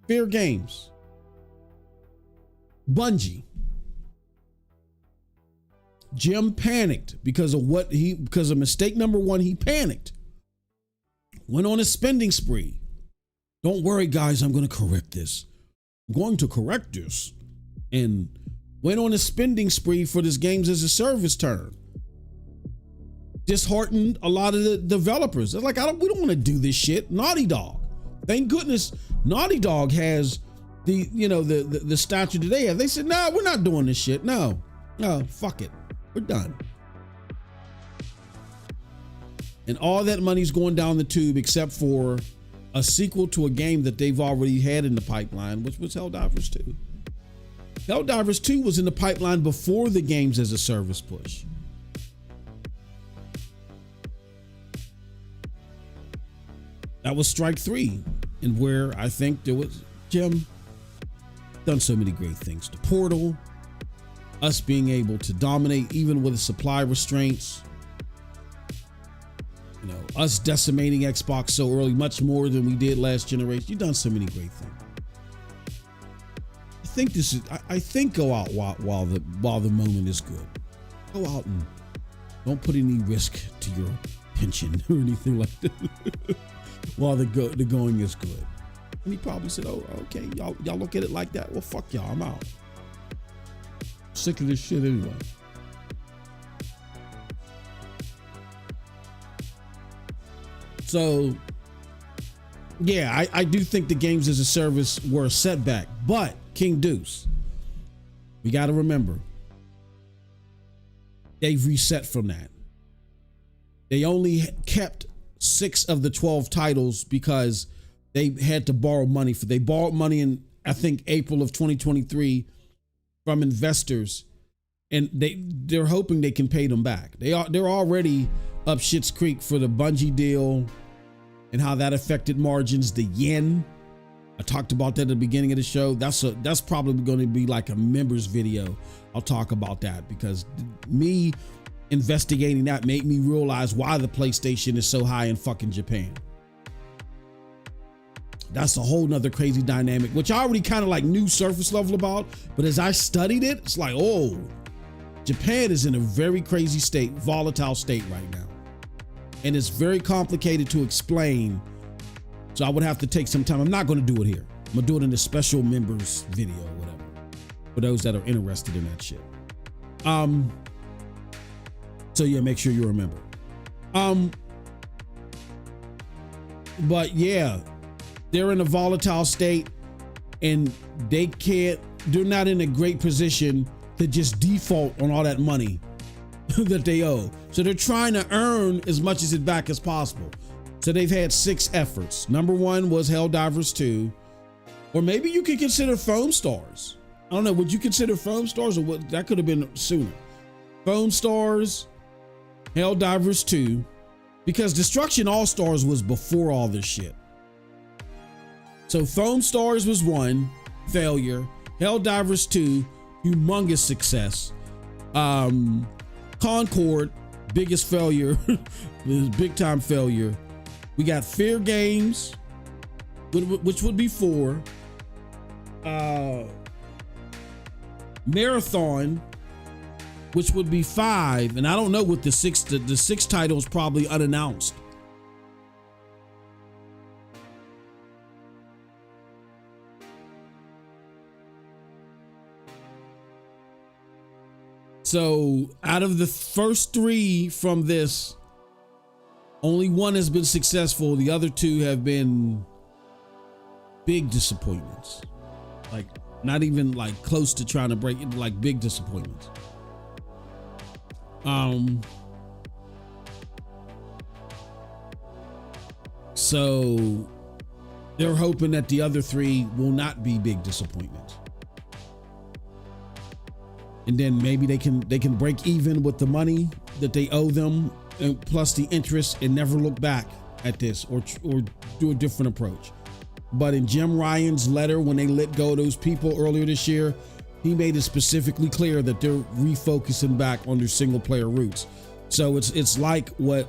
Fair Games. Bungie. Jim panicked because of mistake number one. He panicked. Went on a spending spree. Don't worry, guys, I'm going to correct this. I'm going to correct this. And went on a spending spree for this games as a service term. Disheartened a lot of the developers. They're like, we don't want to do this shit. Naughty Dog. Thank goodness Naughty Dog has the stature that they have. They said, no, we're not doing this shit. No, fuck it. We're done. And all that money's going down the tube except for a sequel to a game that they've already had in the pipeline, which was Helldivers 2. Helldivers 2 was in the pipeline before the games as a service push. That was strike three, and where I think there was Jim done so many great things. The Portal, us being able to dominate even with the supply restraints, us decimating Xbox so early, much more than we did last generation. You've done so many great things. I think go out while the moment is good. Go out and don't put any risk to your pension or anything like that while the going is good. And he probably said, oh, okay, y'all look at it like that. Well, fuck y'all, I'm out. Sick of this shit anyway. So Yeah, I do think the games as a service were a setback, but King Deuce, we got to remember, they've reset from that. They only kept 6 of the 12 titles because they had to borrow money they borrowed money in, I think, April of 2023 from investors, and they're hoping they can pay them back. They're already up shit's creek for the Bungie deal and how that affected margins, the yen. I talked about that at the beginning of the show. That's probably going to be like a members video. I'll talk about that because me investigating that made me realize why the PlayStation is so high in fucking Japan. That's a whole nother crazy dynamic, which I already kind of like knew surface level about, but as I studied it, it's like, oh, Japan is in a very crazy state, volatile state right now. And it's very complicated to explain. So I would have to take some time. I'm not going to do it here. I'm going to do it in a special members video or whatever, for those that are interested in that shit. So yeah, make sure you remember. But yeah, they're in a volatile state and they're not in a great position to just default on all that money that they owe. So they're trying to earn as much as it back as possible. So they've had 6 efforts. Number 1 was Helldivers 2, or maybe you could consider Foam Stars. I don't know. Would you consider Foam Stars, or what? That could have been sooner. Foam Stars, Helldivers 2, because Destruction All-Stars was before all this shit. So Foam Stars was 1 failure. Helldivers 2, humongous success. Concord, biggest failure, big time failure. We got Fear Games, which would be 4. Marathon, which would be 5, and I don't know what the 6th title is probably unannounced. So out of the first 3 from this, only 1 has been successful. The other 2 have been big disappointments. Like not even like close to trying to break it, like big disappointments. So they're hoping that the other 3 will not be big disappointments. And then maybe they can break even with the money that they owe them, and plus the interest, and never look back at this or do a different approach. But in Jim Ryan's letter, when they let go of those people earlier this year, he made it specifically clear that they're refocusing back on their single player roots. So it's like what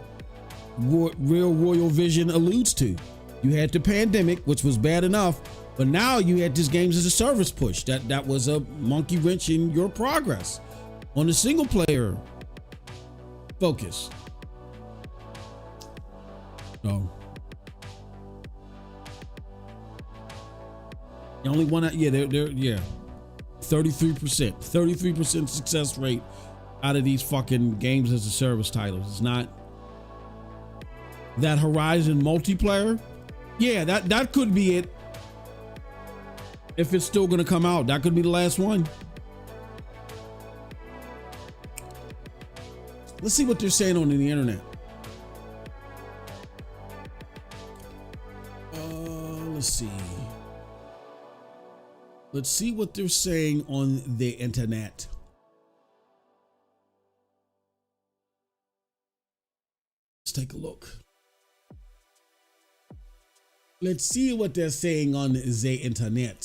Real Royal Vision alludes to. You had the pandemic, which was bad enough, but now you had this games as a service push. That was a monkey wrench in your progress on the single player focus. So the only one, they're 33% success rate out of these fucking games as a service titles. It's not that Horizon multiplayer. Yeah, that could be it. If it's still going to come out, that could be the last one. Let's see what they're saying on the internet. Let's see. Let's see what they're saying on the internet. Let's take a look. Let's see what they're saying on the internet.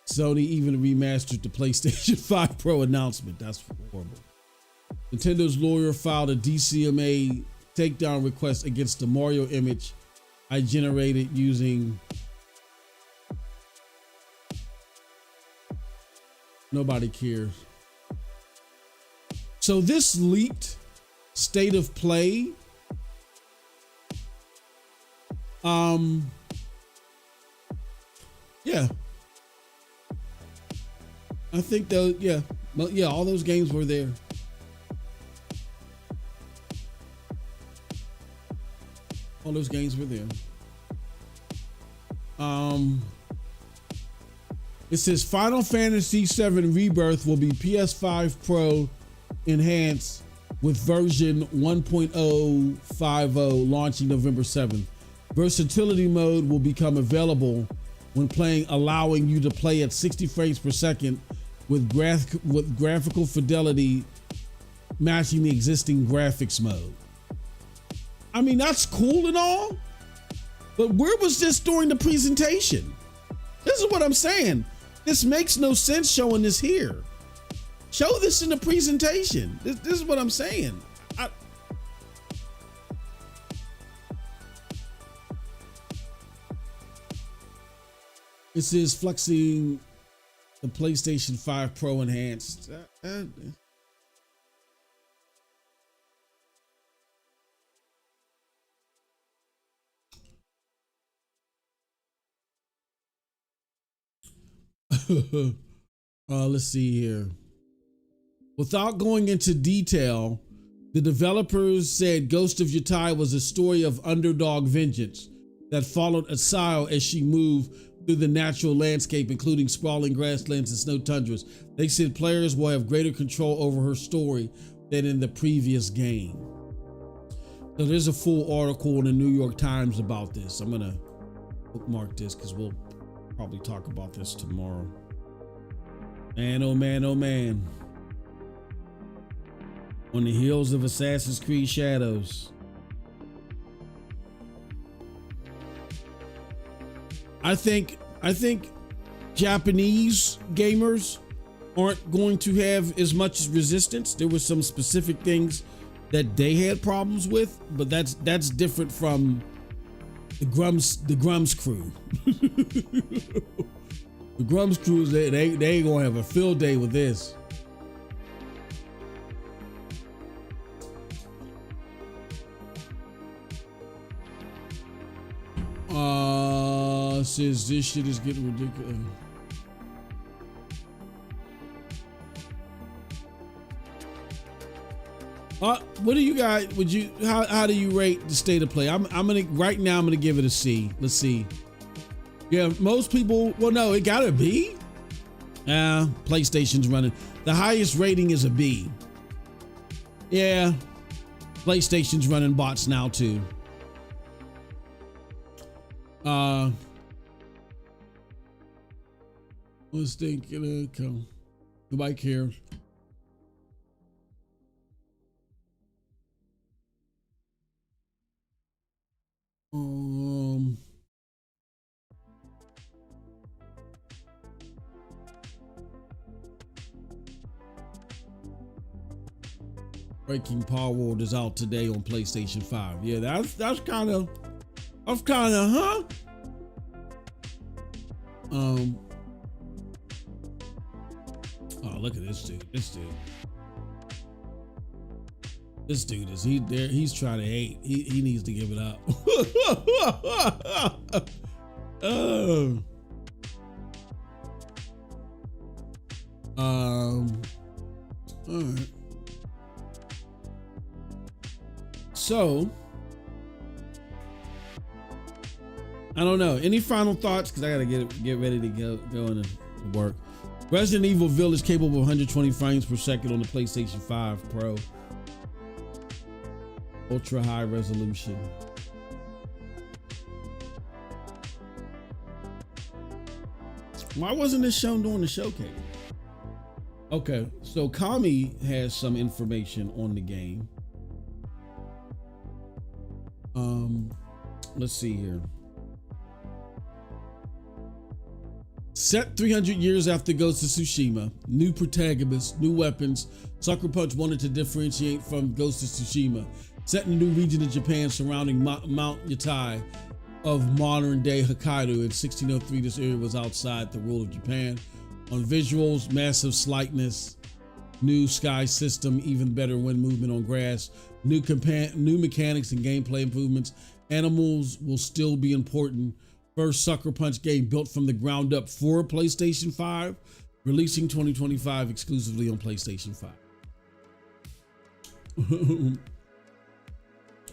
Sony even remastered the PlayStation 5 Pro announcement. That's horrible. Nintendo's lawyer filed a DCMA takedown request against the Mario image I generated using. Nobody cares. So this leaked state of play. Yeah. I think those, all those games were there. All those games were there. It says Final Fantasy VII Rebirth will be PS5 Pro enhanced with version 1.050 launching November 7th. Versatility mode will become available when playing, allowing you to play at 60 frames per second with graphical fidelity matching the existing graphics mode. I mean, that's cool and all, but where was this during the presentation? This is what I'm saying. This makes no sense showing this here. Show this in the presentation. This is what I'm saying. This is flexing the PlayStation 5 Pro enhanced. Let's see here. Without going into detail, the developers said Ghost of Yatai was a story of underdog vengeance that followed Asao as she moved through the natural landscape, including sprawling grasslands and snow tundras. They said players will have greater control over her story than in the previous game. So there's a full article in the New York Times about this. I'm gonna bookmark this because we'll probably talk about this tomorrow. Man, oh man, oh man. On the heels of Assassin's Creed Shadows. I think Japanese gamers aren't going to have as much resistance. There were some specific things that they had problems with, but that's different from the Grum's crew. The Grum's crew, they ain't gonna have a field day with this. Says this shit is getting ridiculous. What do you guys? How do you rate the state of play? I'm gonna right now. I'm gonna give it a C. Let's see. Yeah, most people. Well, no, it gotta be. PlayStation's running. The highest rating is a B. Yeah, PlayStation's running bots now too. Was thinking, come. Nobody cares. Breaking Power World is out today on PlayStation 5. Yeah, that's kind of huh? Oh, look at this dude. This dude is he's trying to hate. He needs to give it up. All right. So I don't know. Any final thoughts? Because I gotta get ready to go into work. Resident Evil Village capable of 120 frames per second on the PlayStation 5 Pro. Ultra high resolution. Why wasn't this shown during the showcase? Okay, so Kami has some information on the game. Let's see here. Set 300 years after Ghost of Tsushima, new protagonists, new weapons. Sucker Punch wanted to differentiate from Ghost of Tsushima. Set in a new region of Japan surrounding Mount Yatai of modern-day Hokkaido. In 1603, this area was outside the rule of Japan. On visuals, massive slightness, new sky system, even better wind movement on grass, new mechanics and gameplay improvements. Animals will still be important. First Sucker Punch game built from the ground up for PlayStation 5, releasing 2025 exclusively on PlayStation 5.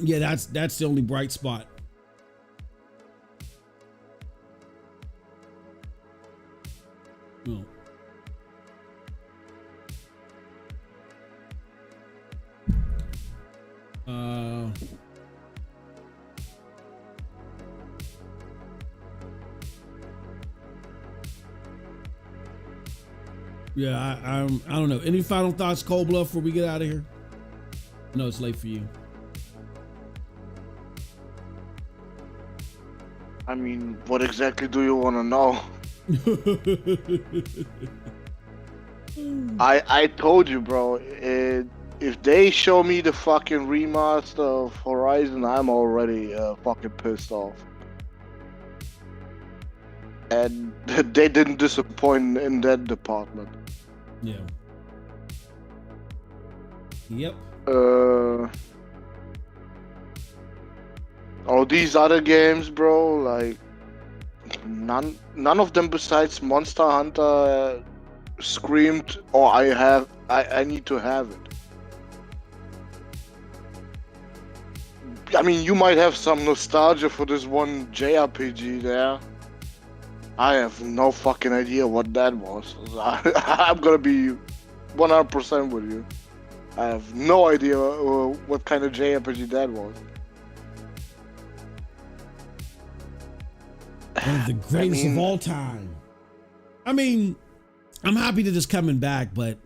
Yeah, that's the only bright spot Yeah, I don't know. Any final thoughts, Cold Bluff, before we get out of here? No, it's late for you.
I mean, what exactly do you want to know? I told you, bro. If they show me the fucking remaster of Horizon, I'm already fucking pissed off. And they didn't disappoint in that department.
Yeah. Yep.
All these other games, bro, like none of them besides Monster Hunter screamed, "Oh, I need to have it." I mean, you might have some nostalgia for this one JRPG there. I have no fucking idea what that was. I'm gonna be 100% with you. I have no idea what kind of JRPG that was.
One of the greatest of all time. I mean, I'm happy that it's coming back, but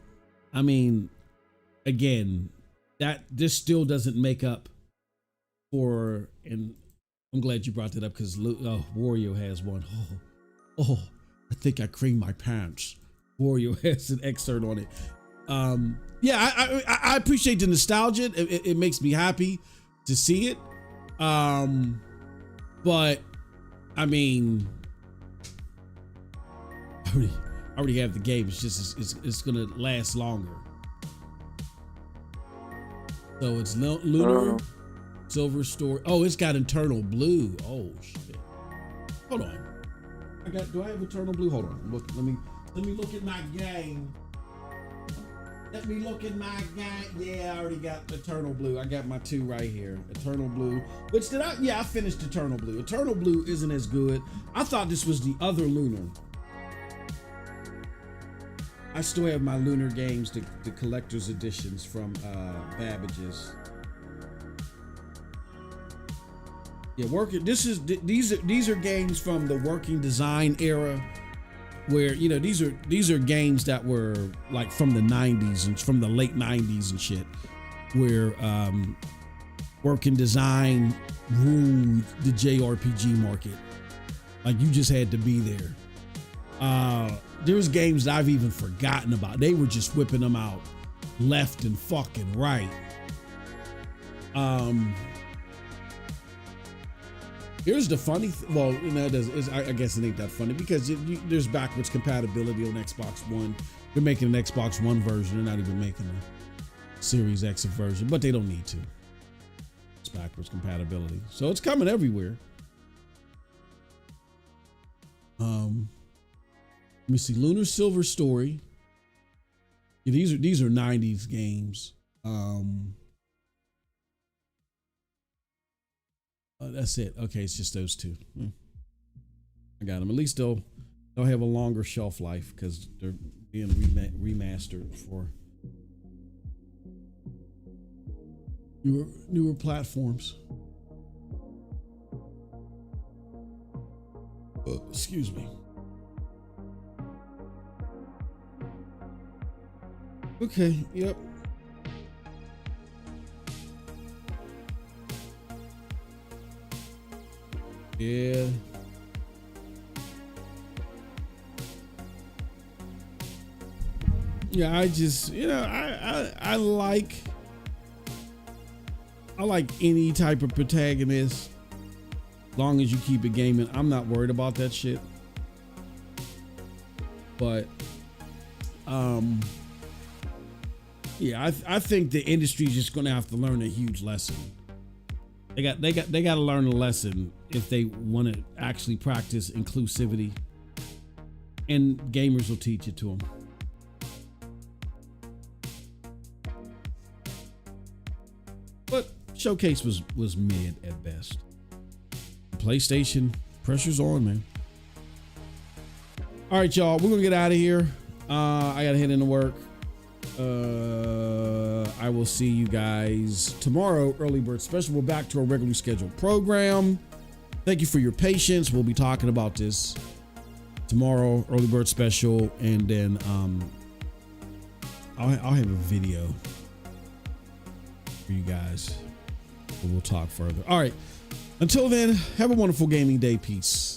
I mean, again, this still doesn't make up for, and I'm glad you brought that up because Wario has one. Oh, I think I creamed my pants. Wario has an excerpt on it. Yeah, I appreciate the nostalgia. It makes me happy to see it. But I mean, I already have the game. It's just it's gonna last longer. So it's Lunar, Silver Story. Oh, it's got Eternal Blue. Oh shit! Hold on. Do I have Eternal Blue? Hold on. Look. Let me look at my game. Let me look at my game. Yeah, I already got Eternal Blue. I got my 2 right here. Eternal Blue. I finished Eternal Blue. Eternal Blue isn't as good. I thought this was the other Lunar. I still have my Lunar games, the collector's editions from Babbage's. Yeah, these are games from the working design era, where these are games that were like from the 90s and from the late 90s and shit, where working design ruled the JRPG market. Like, you just had to be there. There's games that I've even forgotten about. They were just whipping them out left and fucking right. Here's the funny well, I guess it ain't that funny because there's backwards compatibility on Xbox One. They're making an Xbox One version. They're not even making a Series X version, but they don't need to. It's backwards compatibility. So it's coming everywhere. Let me see. Lunar Silver Story. Yeah, these are 90s games. That's it. Okay, it's just those 2. I got them. At least they'll have a longer shelf life because they're being remastered for newer platforms. Excuse me. Okay. Yep. Yeah. Yeah, I just, I like any type of protagonist, as long as you keep it gaming. I'm not worried about that shit. But yeah, I think the industry's just gonna have to learn a huge lesson. They got to learn a lesson if they want to actually practice inclusivity, and gamers will teach it to them. But Showcase was mid at best. PlayStation, pressure's on, man. All right, y'all, we're gonna get out of here. I gotta head into work. I will see you guys tomorrow. Early Bird Special. We're back to our regularly scheduled program. Thank you for your patience. We'll be talking about this tomorrow. Early Bird Special, and then I'll have a video for you guys. We'll talk further. All right. Until then, have a wonderful gaming day. Peace.